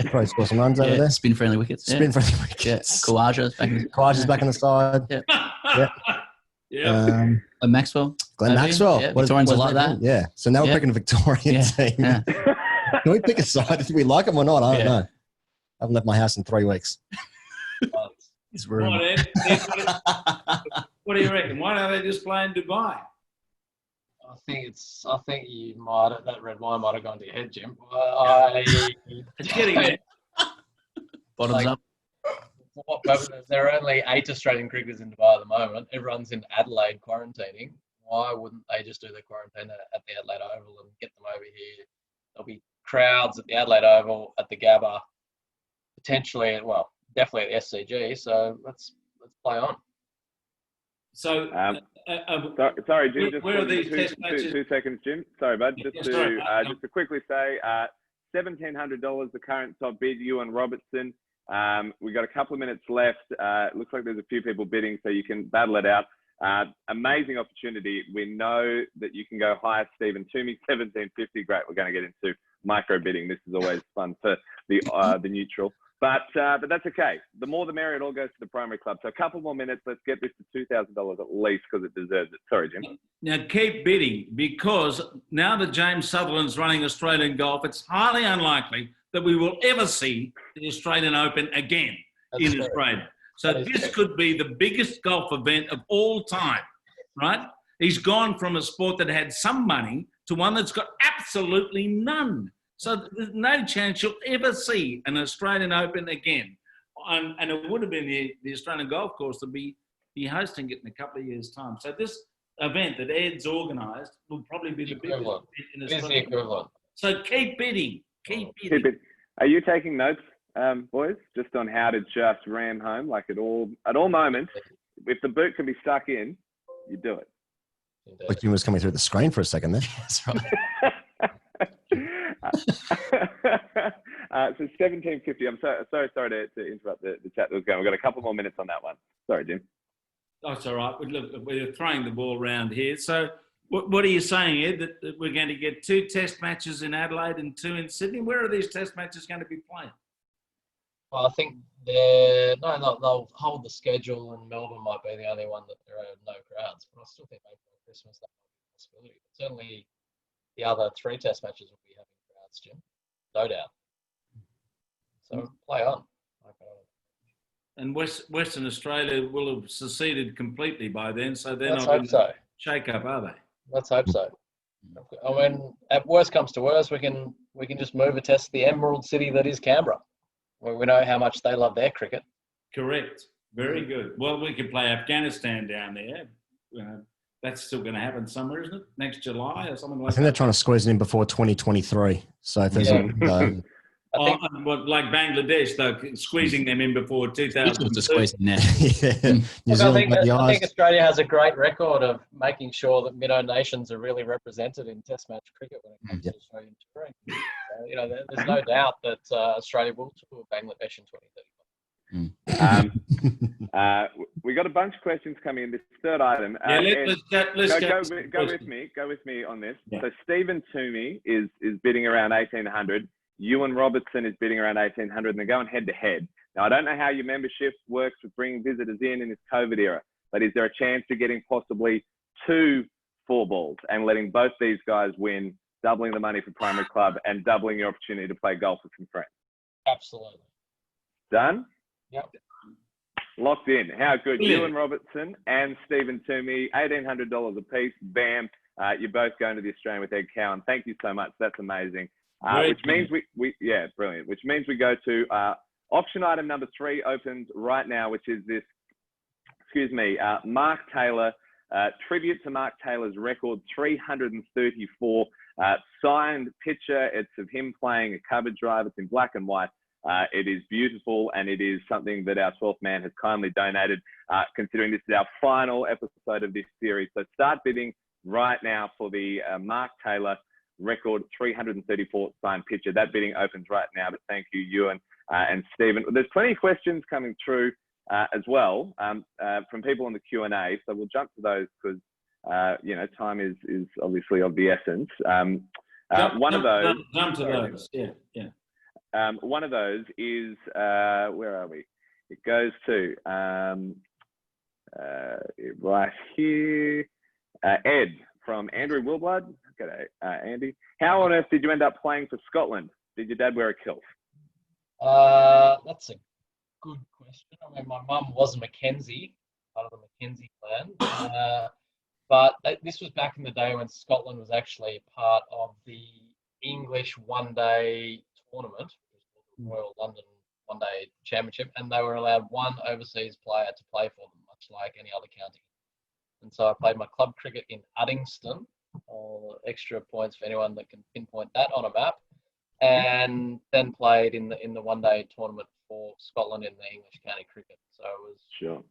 Probably score some runs over there. Spin-friendly wickets. Spin-friendly wickets. Yeah. Kawaja's back on the side. Yeah. And Maxwell. Glenn Maxwell. Yeah. Victorians are like that. Yeah. So now we're picking a Victorian team. Yeah. Can we pick a side? Do we like them or not? I don't know. I haven't left my house in 3 weeks. His room. What, Ed? What do you reckon? Why don't they just play in Dubai? I think that red wine might have gone to your head, Jim. It's getting there. Bottoms up. For what purpose? There are only 8 Australian cricketers in Dubai at the moment. Everyone's in Adelaide quarantining. Why wouldn't they just do their quarantine at the Adelaide Oval and get them over here? There'll be crowds at the Adelaide Oval, at the Gabba, potentially, well, definitely at the SCG. So let's play on. So, sorry, Jim. Where are these test matches? 2 seconds, Jim. Sorry, bud. Just to quickly say, $1,700 the current top bid. Ewan Robertson. We got a couple of minutes left. It looks like there's a few people bidding, so you can battle it out. Amazing opportunity. We know that you can go higher. Stephen Toomey, 1750. Great. We're going to get into micro bidding. This is always fun for the neutral. But that's okay. The more the merrier. It all goes to the primary club. So a couple more minutes. Let's get this to $2,000 at least because it deserves it. Sorry, Jim. Now keep bidding, because now that James Sutherland's running Australian golf, it's highly unlikely that we will ever see the Australian Open again in Australia. So this could be the biggest golf event of all time, right? He's gone from a sport that had some money to one that's got absolutely none. So there's no chance you'll ever see an Australian Open again. And it would have been the Australian Golf Course to be hosting it in a couple of years' time. So this event that Ed's organised will probably be the biggest event in Australia. It's the equivalent. So keep bidding. Keep bidding. Are you taking notes, boys, just on how to just ram home, like at all moments? If the boot can be stuck in, you do it. Like you was coming through the screen for a second there. That's right. So 1750. I'm so sorry to interrupt the chat that was going. We've got a couple more minutes on that one. Sorry, Jim. That's all right. Look, we're throwing the ball around here. So what are you saying, Ed, that we're going to get 2 test matches in Adelaide and 2 in Sydney? Where are these test matches going to be played? Well, I think they'll hold the schedule, and Melbourne might be the only one that there are no crowds. But I still think maybe for Christmas that might be a possibility. But certainly the other 3 test matches will be having crowds, Jim. No doubt. So play on. And Western Australia will have seceded completely by then, so they're Let's not hope so. Shake up, are they? Let's hope so. I mean, at worst comes to worst, we can just move a test to the Emerald City that is Canberra, where we know how much they love their cricket. Correct. Very good. Well, we could play Afghanistan down there. That's still going to happen somewhere, isn't it? Next July or something like that. I think they're trying to squeeze it in before 2023. So if there's like Bangladesh, though, squeezing them in before 2000. To squeeze in there. Yeah. I think Australia has a great record of making sure that Minnow nations are really represented in Test match cricket when it comes to Australian touring. There's no doubt that Australia will tour Bangladesh in 2035. We got a bunch of questions coming in. This third item. Go with me on this. Yeah. So Stephen Toomey is bidding around 1,800. Ewan Robertson is bidding around 1,800, and they're going head to head. Now, I don't know how your membership works with bringing visitors in this COVID era, but is there a chance of getting possibly 2 4 balls and letting both these guys win, doubling the money for primary club and doubling your opportunity to play golf with some friends? Absolutely. Done? Yep. Locked in. How good. Yeah. Ewan Robertson and Stephen Toomey, $1,800 a piece. Bam. You're both going to the Australian with Ed Cowan. Thank you so much. That's amazing. Which means we brilliant. Which means we go to option item number 3 opens right now, which is this, Mark Taylor, tribute to Mark Taylor's record 334 signed picture. It's of him playing a cover drive. It's in black and white. It is beautiful, and it is something that our 12th man has kindly donated, considering this is our final episode of this series. So start bidding right now for the Mark Taylor record 334 signed picture. That bidding opens right now, but thank you, Ewan and Stephen. There's plenty of questions coming through as well from people on the Q&A, so we'll jump to those because time is obviously of the essence. One of those is where are we? It goes to right here. Ed from Andrew Wilblood. G'day, Andy. How on earth did you end up playing for Scotland? Did your dad wear a kilt? That's a good question. I mean, my mum was a Mackenzie, part of the Mackenzie clan. But this was back in the day when Scotland was actually part of the English one-day tournament, the Royal London One-Day Championship, and they were allowed one overseas player to play for them, much like any other county. And so I played my club cricket in Uddingston. Extra points for anyone that can pinpoint that on a map. And then played in the one-day tournament for Scotland in the English county cricket. So it was sure.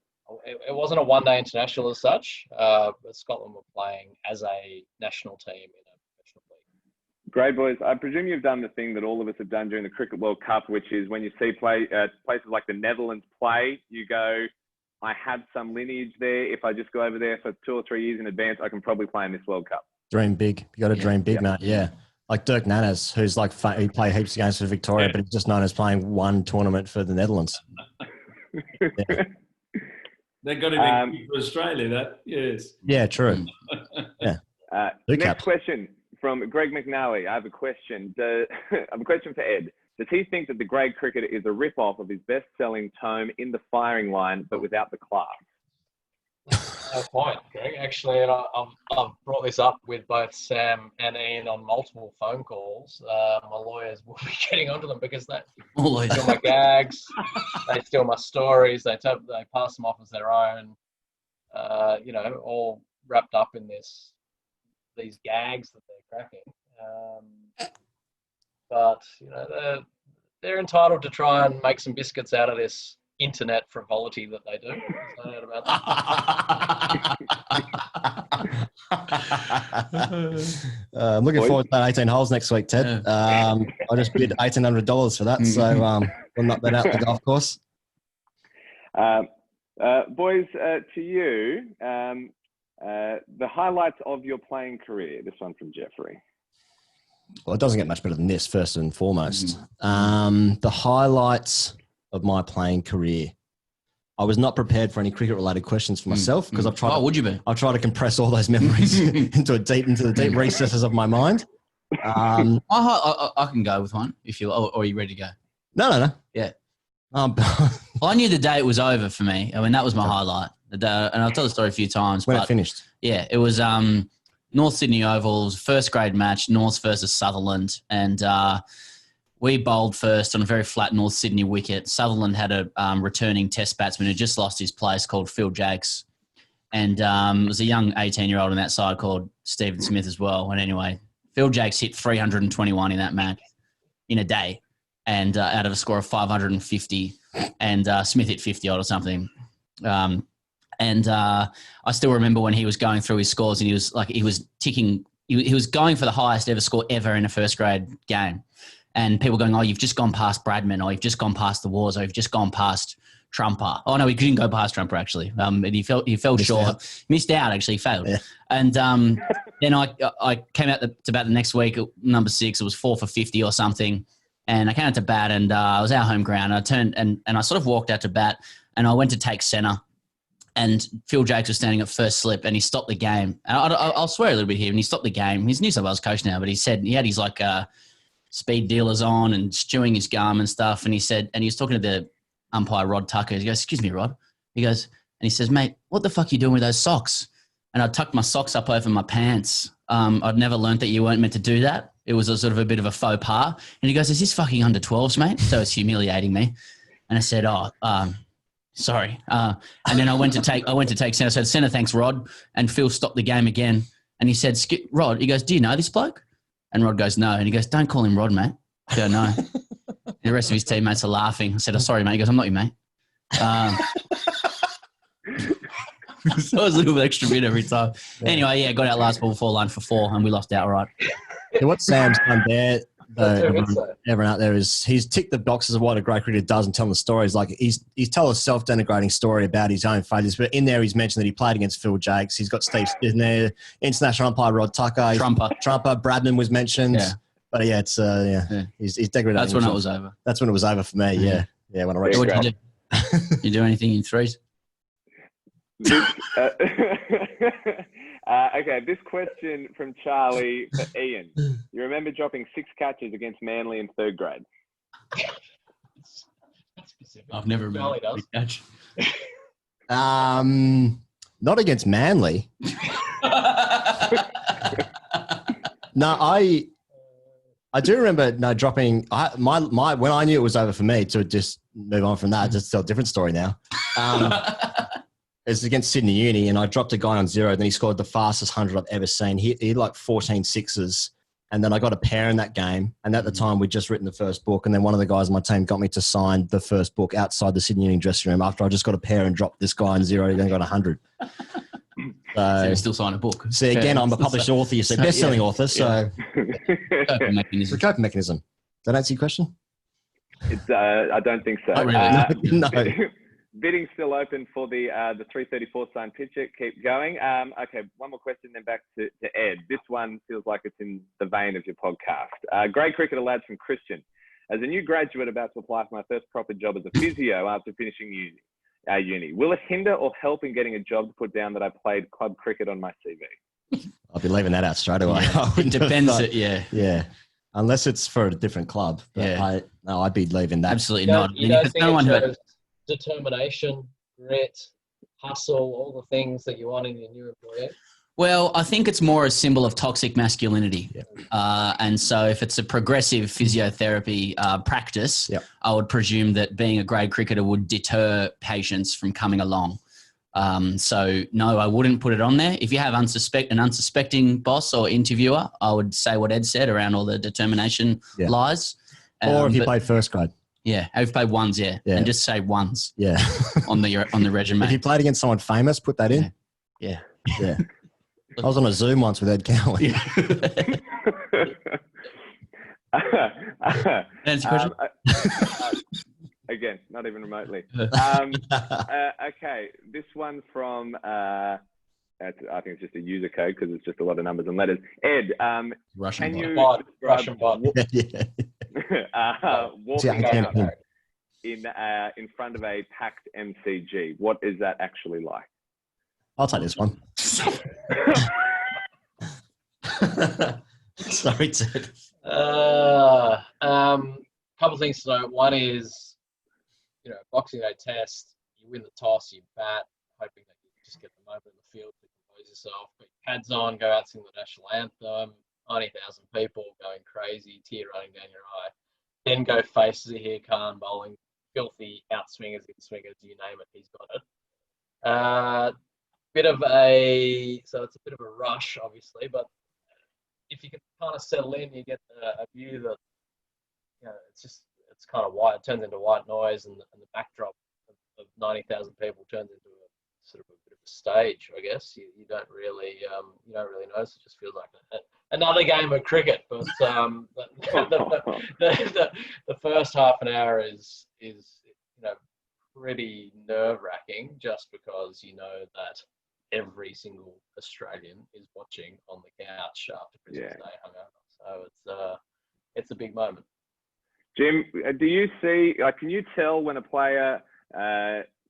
It wasn't a one-day international as such, but Scotland were playing as a national team in a professional league. Great, boys. I presume you've done the thing that all of us have done during the Cricket World Cup, which is when you see places like the Netherlands play, you go, I have some lineage there. If I just go over there for 2 or 3 years in advance, I can probably play in this World Cup. Dream big. You got to dream big, mate. Yeah. Like Dirk Nannes, who's like, he played heaps of games for Victoria, but he's just known as playing one tournament for the Netherlands. Yeah. They've got to be for Australia, that, yes. Yeah, true. Yeah. Next question from Greg McNally. I have a question. I have a question for Ed. Does he think that The Grade Cricketer is a rip-off of his best-selling tome In the Firing Line, but without the class? No point, Greg. Actually, and I've brought this up with both Sam and Ian on multiple phone calls. My lawyers will be getting onto them because they steal my gags, they steal my stories, they pass them off as their own. All wrapped up in these gags that they're cracking. But they're entitled to try and make some biscuits out of this internet frivolity that they do. No doubt about that. I'm looking forward to that 18 holes next week, Ted. I just bid $1,800 for that, so we'll knock that out the golf course. Boys, to you, the highlights of your playing career. This one from Jeffrey. Well, it doesn't get much better than this, first and foremost. The highlights of my playing career. I was not prepared for any cricket-related questions for myself because I've tried. Would you be? I've tried to compress all those memories into the deep recesses of my mind. I can go with one if you. Or are you ready to go? No. Yeah. Well, I knew the day it was over for me. I mean, that was my highlight. The day, and I've told the story a few times. When it finished. Yeah, it was North Sydney Oval. It was a first grade match, North versus Sutherland, and we bowled first on a very flat North Sydney wicket. Sutherland had a returning test batsman who just lost his place called Phil Jakes. And it was a young 18-year-old on that side called Stephen Smith as well. And anyway, Phil Jakes hit 321 in that match in a day and out of a score of 550. And Smith hit 50 odd or something. And I still remember when he was going through his scores and he was ticking. He was going for the highest ever score ever in a first grade game. And people going, oh, you've just gone past Bradman, or you've just gone past the Wars, or you've just gone past Trumper. Oh, no, he didn't go past Trumper, actually. He fell short. Missed out, actually, failed. Yeah. And then I came out to bat the next week, number 6. It was 4 for 50 or something. And I came out to bat, and I was our home ground. I turned and I sort of walked out to bat, and I went to take centre. And Phil Jakes was standing at first slip, and he stopped the game. And I'll swear a little bit here. And he stopped the game. He's New South Wales coach now, but he said he had his speed dealers on and chewing his gum and stuff. And he said, and he was talking to the umpire, Rod Tucker. He goes, excuse me, Rod. He goes, and he says, mate, what the fuck are you doing with those socks? And I tucked my socks up over my pants. I'd never learned that you weren't meant to do that. It was a sort of a bit of a faux pas. And he goes, is this fucking under 12s, mate? So it's humiliating me. And I said, sorry. And then I went to take centre. I said, centre, thanks, Rod. And Phil stopped the game again. And he said, Rod, he goes, do you know this bloke? And Rod goes, no. And he goes, don't call him Rod, mate. I go, no. And the rest of his teammates are laughing. I said, oh, sorry, mate. He goes, I'm not your mate. So it was a little bit extra bit every time. Yeah. Anyway, yeah, got out last ball before line for 4, and we lost outright. Yeah, what Sam's done there, everyone out there, is he's ticked the boxes of what a great cricketer does and telling the stories. Like he's told a self-denigrating story about his own failures, but in there he's mentioned that he played against Phil Jakes. He's got Steve in there, international umpire Rod Tucker, Trumper, Bradman was mentioned. Yeah. But yeah, it's he's degraded. That's when it was over. That's when it was over for me. Yeah, when I reached. What did you do? You do anything in threes? Okay, this question from Charlie for Ian. You remember dropping 6 catches against Manly in 3rd grade? I've never remembered a catch. Not against Manly. No, I do remember dropping my when I knew it was over for me to just move on from that, just tell a different story now. It's against Sydney Uni, and I dropped a guy on 0. Then he scored the fastest 100 I've ever seen. He had like 14 sixes, and then I got a pair in that game. And at the time, we'd just written the first book, and then one of the guys on my team got me to sign the first book outside the Sydney Uni dressing room after I just got a pair and dropped this guy on 0. He then got 100. So you still sign a book. See, again, I'm a published author. You see, best-selling author. So Coping mechanism. it's a coping mechanism. Does that answer your question? It's I don't think so. Not really. No. Bidding still open for the 334 signed pitcher. Keep going. Okay, one more question, then back to Ed. This one feels like it's in the vein of your podcast. Grade cricketer lads from Christian. As a new graduate about to apply for my first proper job as a physio after finishing uni, will it hinder or help in getting a job to put down that I played club cricket on my CV? I'll be leaving that out straight away. Yeah. It depends. Yeah. Unless it's for a different club. But I'd be leaving that. Absolutely not. You don't think it shows determination, grit, hustle, all the things that you want in your new employer? Well, I think it's more a symbol of toxic masculinity. And so if it's a progressive physiotherapy practice, I would presume that being a grade cricketer would deter patients from coming along. So no, I wouldn't put it on there. If you have an unsuspecting boss or interviewer, I would say what Ed said around all the determination lies. Or if you played first grade. Yeah, if you played ones, and just say ones. Yeah. on the resume. If you played against someone famous, put that in. Yeah. I was on a Zoom once with Ed Cowan. Answer question? Again, not even remotely. Okay, this one from, I think it's just a user code because it's just a lot of numbers and letters. Ed, Russian can bot. you Russian bot. walking out in front of a packed MCG, what is that actually like? I'll take this one. Sorry, Ted. Couple things to note. One is, Boxing Day test. You win the toss, you bat, hoping that you just get the moment in the field to compose yourself. Put your pads on, go out, sing the national anthem. 90,000 people going crazy, tear running down your eye. Then go face Zahir Khan bowling, filthy outswingers, in-swingers, you name it, he's got it. So it's a bit of a rush, obviously, but if you can kind of settle in, you get a view that, it's kind of white, it turns into white noise, and the backdrop of 90,000 people turns into a sort of a bit of a stage, I guess. You don't really notice. It just feels like another game of cricket. But the first half an hour is pretty nerve-wracking, just because that every single Australian is watching on the couch after Christmas Day hungover. So it's a big moment. Jim, do you see? Can you tell when a player,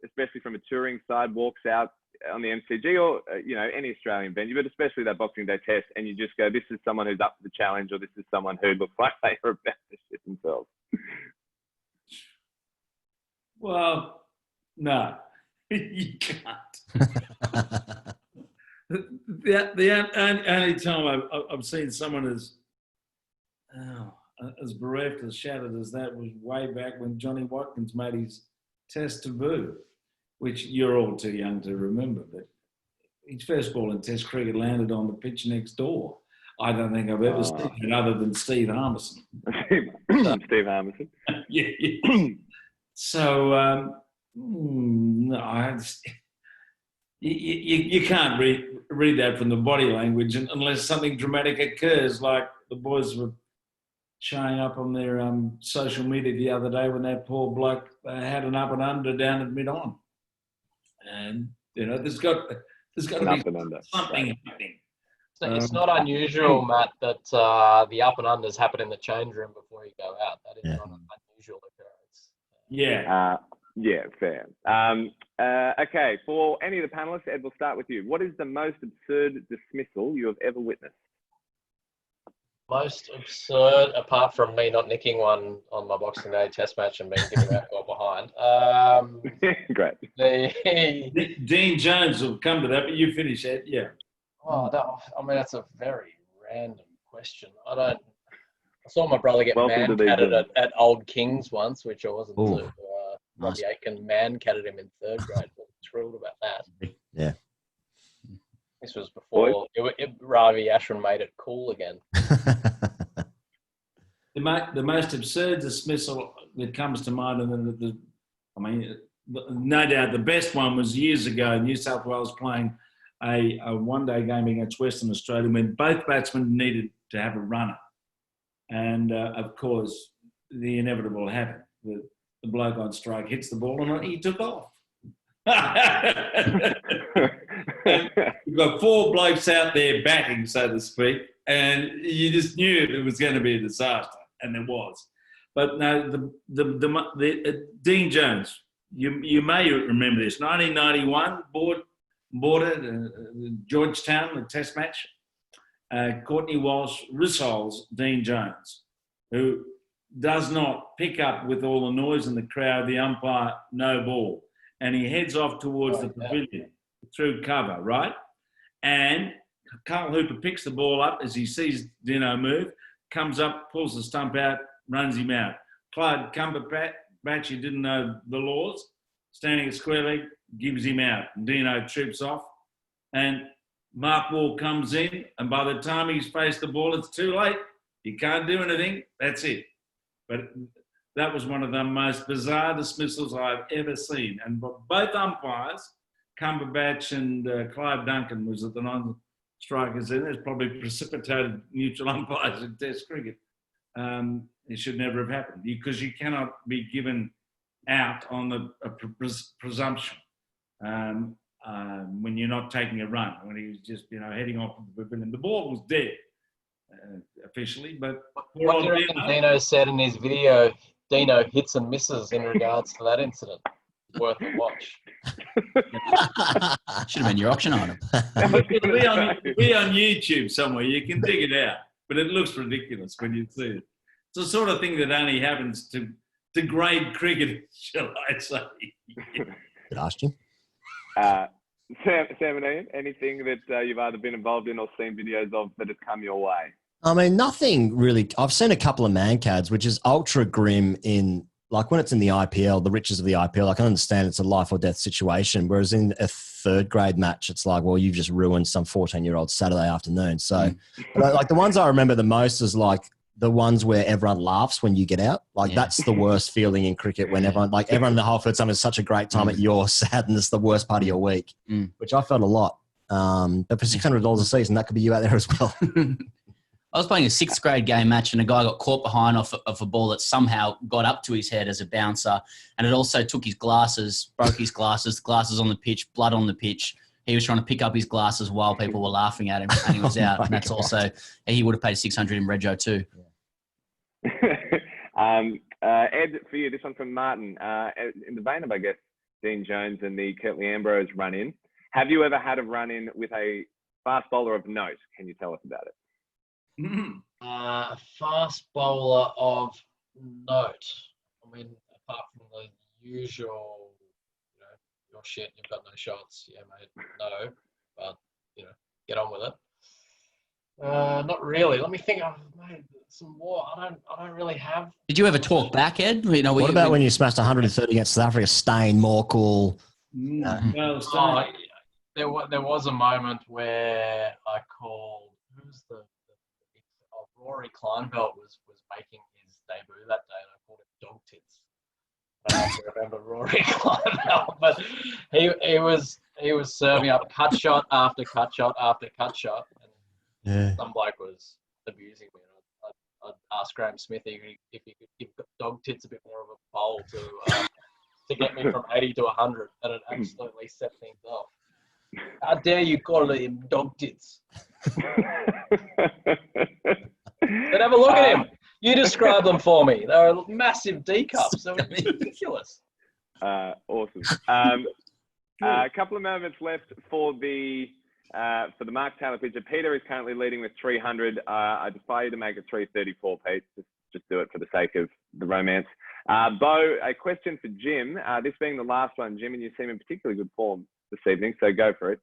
especially from a touring side, walks out on the MCG or any Australian venue, but especially that Boxing Day test, and you just go, "This is someone who's up for the challenge," or "This is someone who looks like they are about to shit themselves"? Well, no, you can't. the only time I've seen someone as bereft, as shattered as that was way back when Johnny Watkins made his test taboo, which you're all too young to remember, but his first ball in test cricket landed on the pitch next door. I don't think I've ever seen it other than Steve Harmison. Steve Harmison. Yeah. So, no, you can't read that from the body language unless something dramatic occurs, like the boys were showing up on their social media the other day when that poor bloke had an up and under down at mid-on. And, there's got to be something happening. It's not unusual, Matt, that the up and unders happen in the change room before you go out. That is not an unusual occurrence. Yeah. Yeah, fair. Okay, for any of the panelists, Ed, we'll start with you. What is the most absurd dismissal you have ever witnessed? Most absurd, apart from me not nicking one on my Boxing Day test match and being given that goal behind. Great. Dean Jones will come to that, but you finish, Ed. Yeah. Oh, I mean, that's a very random question. I saw my brother get man-catted at Old Kings once, which I wasn't too. Robbie Aiken man-catted him in third grade. I was thrilled about that. Yeah. This was before Ravi Ashwin made it cool again. The most absurd dismissal that comes to mind, and no doubt the best one was years ago, New South Wales playing a one-day game against Western Australia when both batsmen needed to have a runner. And, of course, the inevitable happened. The bloke on strike hits the ball and he took off. You've got four blokes out there batting, so to speak, and you just knew it was going to be a disaster, and there was. But no, Dean Jones, you may remember this, 1991, border Georgetown, the test match. Courtney Walsh rissoles Dean Jones, who does not pick up with all the noise in the crowd, the umpire, no ball. And he heads off towards the pavilion through cover, right? And Carl Hooper picks the ball up as he sees Dino move, comes up, pulls the stump out, runs him out. Clyde Cumberbatch, who didn't know the laws, standing at square leg, gives him out. Dino trips off, and Mark Wall comes in, and by the time he's faced the ball, it's too late. You can't do anything. That's it. But that was one of the most bizarre dismissals I've ever seen. And both umpires, Cumberbatch and Clive Duncan, was at the non-strikers, and there's probably precipitated neutral umpires in Test cricket. It should never have happened because you cannot be given out on a presumption when you're not taking a run. When he was just, heading off the pavilion, the ball was dead officially. But what do you reckon Dino said in his video? Dino hits and misses in regards to that incident. Worth a watch. Should have been your auction item. It'll be on YouTube somewhere. You can dig it out, but it looks ridiculous when you see it. It's the sort of thing that only happens to degrade cricket, shall I say. Good question. Sam and Ian, anything that you've either been involved in or seen videos of that has come your way? I mean, nothing really. I've seen a couple of man-cads, which is ultra grim in, like when it's in the IPL, the riches of the IPL, I can understand it's a life or death situation. Whereas in a third grade match, it's like, well, you've just ruined some 14-year-old Saturday afternoon. So but like the ones I remember the most is like the ones where everyone laughs when you get out. Like that's the worst feeling in cricket when everyone in the whole field having such a great time at your sadness, the worst part of your week, which I felt a lot. But for $600 a season, that could be you out there as well. I was playing a sixth grade game match and a guy got caught behind off a ball that somehow got up to his head as a bouncer. And it also took his glasses, broke his glasses, on the pitch, blood on the pitch. He was trying to pick up his glasses while people were laughing at him and he was out. And that's also, he would have paid $600 in Rego too. Ed, for you, this one from Martin. In the vein of, I guess, Dean Jones and the Curtly Ambrose run-in, have you ever had a run-in with a fast bowler of note? Can you tell us about it? A fast bowler of note. I mean, apart from the usual, your shit, you've got no shots. Yeah, mate, no. But, get on with it. Not really. Let me think. I've made some more. I don't really have. Did you ever talk back, Ed? What about when you smashed 130 against South Africa? Stain, Morkel. There was a moment where I called. Who's the Rory Kleinveld was making his debut that day, and I called him Dog Tits. I don't know if you remember Rory Kleinveld, but he was serving up cut shot after cut shot after cut shot, and some bloke was abusing me. I'd ask Graham Smithy if he could give Dog Tits a bit more of a bowl to get me from 80 to 100, and it absolutely set things off. How dare you call him Dog Tits? But have a look at him. You describe them for me. They're massive D cups. They're ridiculous. Awesome. A couple of moments left for the Mark Taylor picture. Peter is currently leading with 300. I defy you to make it 334, Pete. Just do it for the sake of the romance. Bo, a question for Jim. This being the last one, Jim, and you seem in particularly good form this evening, so go for it.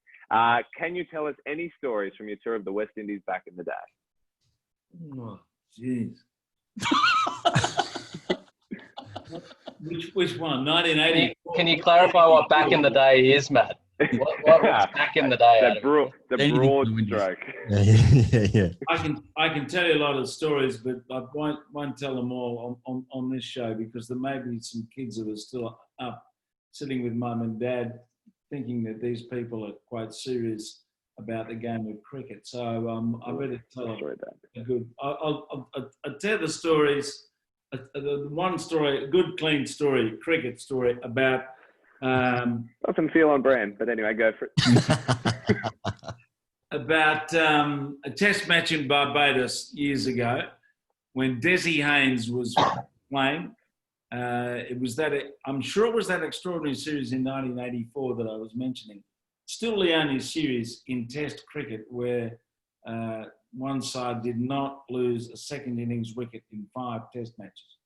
Can you tell us any stories from your tour of the West Indies back in the day? Oh, jeez. Which one? 1980. Can you clarify what back in the day is, Matt? What was back in the day? The broad stroke. Yeah. I can tell you a lot of stories, but I won't tell them all on this show, because there may be some kids that are still up sitting with mum and dad thinking that these people are quite serious about the game of cricket. So I better tell a good. I'll tell the stories. One story, a good clean story, cricket story about. Doesn't feel on brand, but anyway, go for it. About a test match in Barbados years ago, when Desi Haynes was playing. I'm sure it was that extraordinary series in 1984 that I was mentioning. Still the only series in Test cricket where one side did not lose a second innings wicket in 5 Test matches.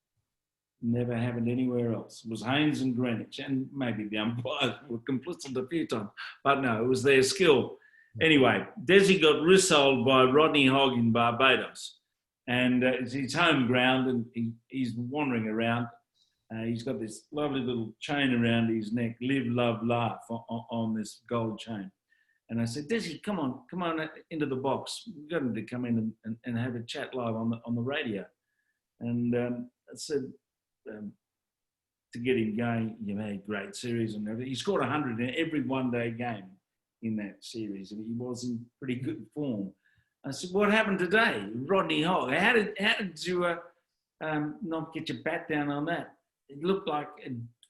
Never happened anywhere else. It was Haynes and Greenwich, and maybe the umpires were complicit a few times, but no, it was their skill. Anyway, Desi got rissoled by Rodney Hogg in Barbados, and it's his home ground, and he's wandering around. He's got this lovely little chain around his neck, live, love, laugh, on this gold chain. And I said, Desi, come on into the box. We've got him to come in and have a chat live on the radio. And I said, to get him going, you know, great series and everything. He scored 100 in every one-day game in that series, and he was in pretty good form. I said, what happened today? Rodney Hogg, how did you not get your bat down on that? It looked like,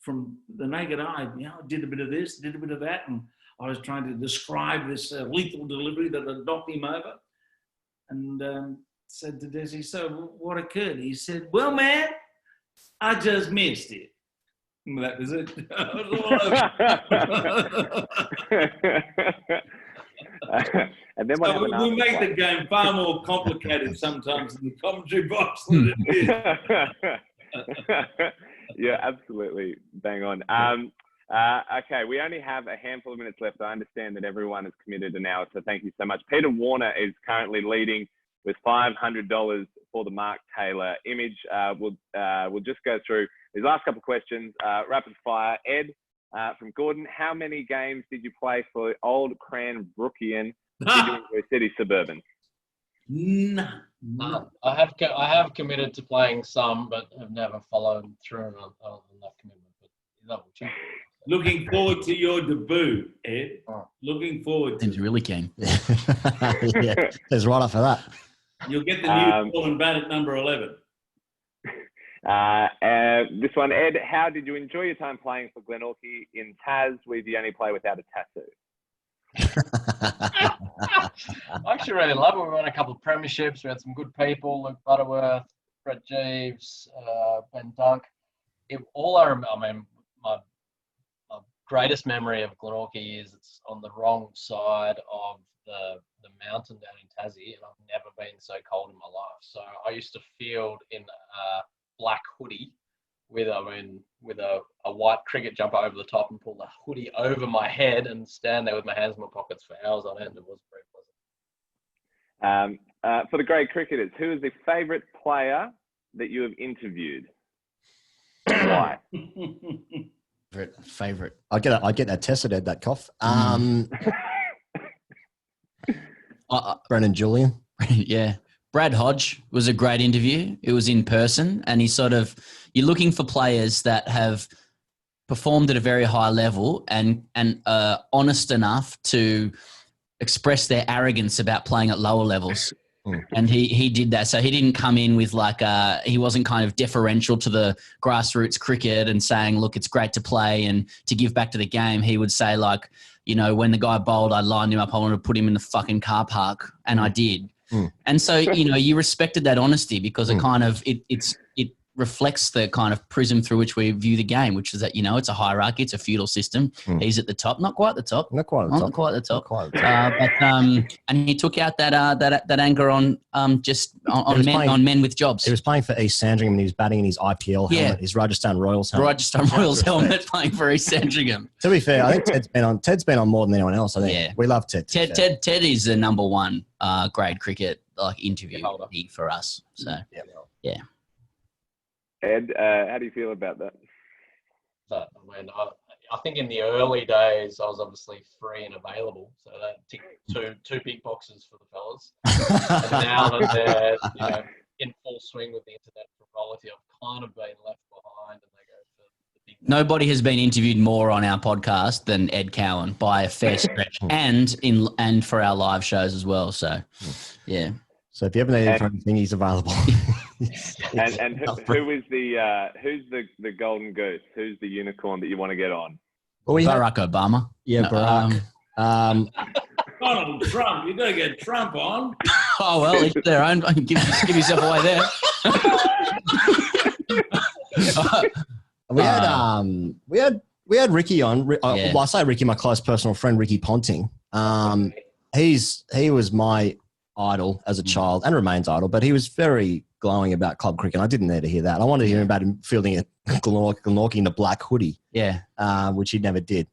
from the naked eye, you know, did a bit of this, did a bit of that, and I was trying to describe this lethal delivery that had knocked him over. And said to Desi, so what occurred? He said, well, man, I just missed it. And that was it. And then we make the game far more complicated sometimes in the commentary box than it is. Yeah, absolutely. Bang on. Okay, we only have a handful of minutes left. I understand that everyone is committed an hour, so thank you so much. Peter Warner is currently leading with $500 for the Mark Taylor image. We'll just go through these last couple of questions. Rapid fire. Ed from Gordon, how many games did you play for Old Cranbrookian City Suburban? No. I have committed to playing some, but have never followed through on that commitment. But double check. Looking forward to your debut, Ed. Looking forward to Seems really keen. Yeah, there's right up for that. You'll get the new ball and bat at number 11. This one, Ed, how did you enjoy your time playing for Glenorchy in Tas, where you only play without a tattoo? I actually really love it. We won a couple of premierships. We had some good people, Luke Butterworth, Brett Jeeves, Ben Dunk. My greatest memory of Glenorchy is it's on the wrong side of the mountain down in Tassie, and I've never been so cold in my life. So I used to field in a black hoodie with a white cricket jumper over the top, and pull the hoodie over my head and stand there with my hands in my pockets for hours on end. It was very pleasant. For the great cricketers, who is the favourite player that you have interviewed? Why? Favorite. I get that tested, Ed, that cough. Brennan Julian. Yeah. Brad Hodge was a great interview. It was in person, and you're looking for players that have performed at a very high level and honest enough to express their arrogance about playing at lower levels. And he did that. So he didn't come in with he wasn't kind of deferential to the grassroots cricket and saying, look, it's great to play and to give back to the game. He would say, like, you know, when the guy bowled, I lined him up. I wanted to put him in the fucking car park, and I did. And so, you know, you respected that honesty because it kind of, it reflects the kind of prism through which we view the game, which is that, it's a hierarchy, it's a feudal system. He's at the top, not quite at the top. Not quite at the top. And he took out that anger on men with jobs. He was playing for East Sandringham and he was batting in his IPL helmet, his Rajasthan Royals helmet. Rajasthan Royals helmet, playing for East Sandringham. To be fair, I think Ted's been on more than anyone else. I think we love Ted. Ted is the number one grade cricket interview for us. So yeah. Ed, how do you feel about that? I think in the early days, I was obviously free and available, so that ticked two big boxes for the fellas. And now that they're in full swing with the internet frivolity, I've kind of been left behind, and they go for the big. Nobody has been interviewed more on our podcast than Ed Cowan by a fair stretch, and for our live shows as well. So, yeah. So if you ever need anything, he's available. And who's the golden goose? Who's the unicorn that you want to get on? Well, Barack Obama. Yeah, Barack. Donald Trump. You got to get Trump on. Oh well, each their own. Give yourself away there. We had Ricky on. Well, I say Ricky, my close personal friend, Ricky Ponting. He was my idol as a child and remains idol, but he was very glowing about club cricket. I didn't need to hear that. I wanted to hear about him fielding a Glenorchy in a black hoodie, which he never did.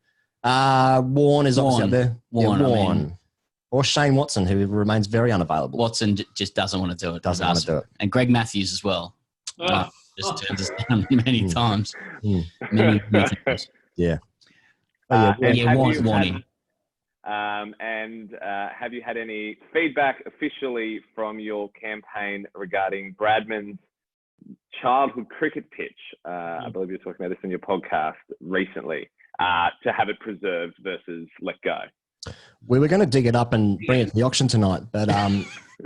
Warren is obviously up there. Warren. Or Shane Watson, who remains very unavailable. Watson just doesn't want to do it. Doesn't want to do it. And Greg Matthews as well. Just turns us down many times. Many times. Yeah. Warning. Have you had any feedback officially from your campaign regarding Bradman's childhood cricket pitch? I believe you were talking about this in your podcast recently, to have it preserved versus let go. We were going to dig it up and bring it to the auction tonight, but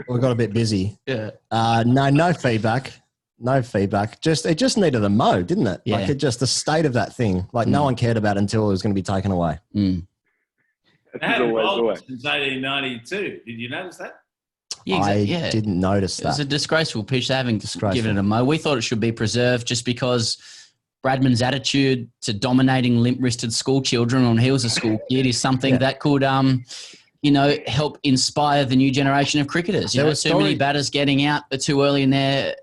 we got a bit busy. Yeah. No feedback. No feedback. It just needed a mow, didn't it? Yeah. Like the state of that thing. Like no one cared about it until it was going to be taken away. It hadn't rolled since 1892. Did you notice that? I didn't notice that. It was a disgraceful pitch. They haven't given it a mow. We thought it should be preserved just because Bradman's attitude to dominating limp-wristed school children when he was a school kid is something that could, help inspire the new generation of cricketers. There were too many batters getting out too early in their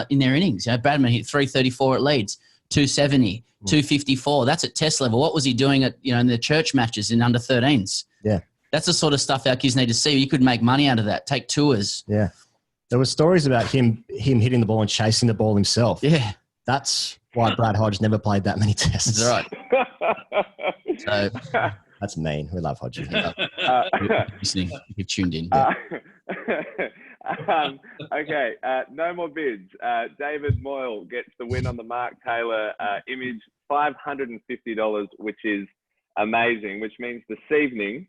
innings. Bradman hit 334 at Leeds, 270. 254. That's at test level. What was he doing at in the church matches in under 13s? Yeah, that's the sort of stuff our kids need to see. You could make money out of that. Take tours. Yeah, there were stories about him hitting the ball and chasing the ball himself. Yeah, that's why Brad Hodge never played that many tests. That's right. So that's mean. We love Hodge. Listening, you tuned in. Okay, no more bids. David Moyle gets the win on the Mark Taylor image, $550, which is amazing, which means this evening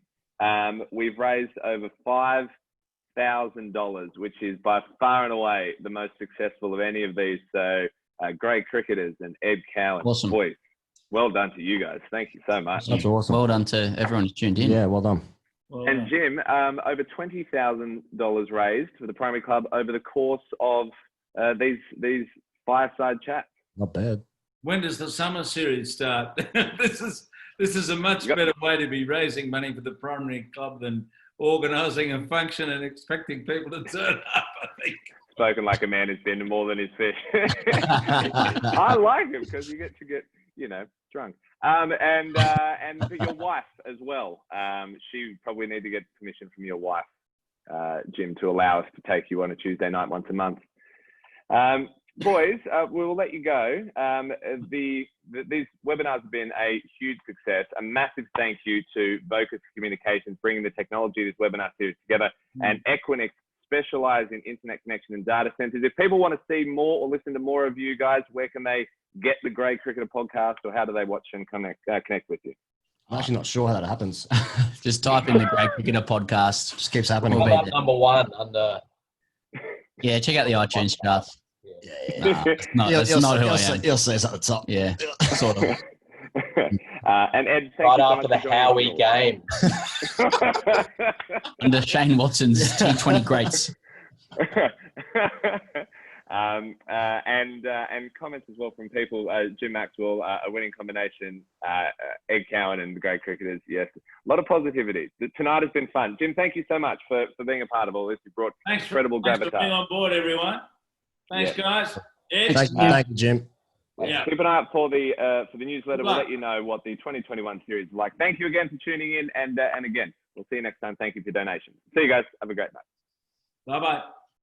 we've raised over $5,000, which is by far and away the most successful of any of these. So great cricketers and Ed Cowan. Awesome. Boys, well done to you guys. Thank you so much. That's awesome. Well done to everyone who's tuned in. Yeah, well done. And Jim, over $20,000 raised for the primary club over the course of these fireside chats. Not bad. When does the summer series start? This is a much better way to be raising money for the primary club than organising a function and expecting people to turn up, I think. Spoken like a man who's been to more than his fish. I like it because you get drunk. And for your wife as well. She probably need to get permission from your wife, Jim, to allow us to take you on a Tuesday night once a month. Boys, we'll let you go. These webinars have been a huge success. A massive thank you to Vocus Communications bringing the technology of this webinar series together, and Equinix specialize in internet connection and data centers. If people want to see more or listen to more of you guys, where can they get the Grey Cricketer podcast, or how do they watch and connect with you? I'm actually not sure how that happens. Just type in the Grey Cricketer podcast. Just keeps happening. Number one under. Yeah, check out the iTunes chart. Yeah. That's not who I am. You'll see us at the top. Yeah, sort of. And Ed, right after the Howie game. Under Shane Watson's T20 greats. And comments as well from people. Jim Maxwell, a winning combination. Ed Cowan and the great cricketers. Yes, a lot of positivity. Tonight has been fun. Jim, thank you so much for being a part of all this. You brought incredible gravitas. Thanks for being on board, everyone. Thanks, guys. Ed? Thank you, Jim. Yeah. Keep an eye out for the newsletter. We'll let you know what the 2021 series is like. Thank you again for tuning in, and again, we'll see you next time. Thank you for your donations. See you guys. Have a great night. Bye-bye.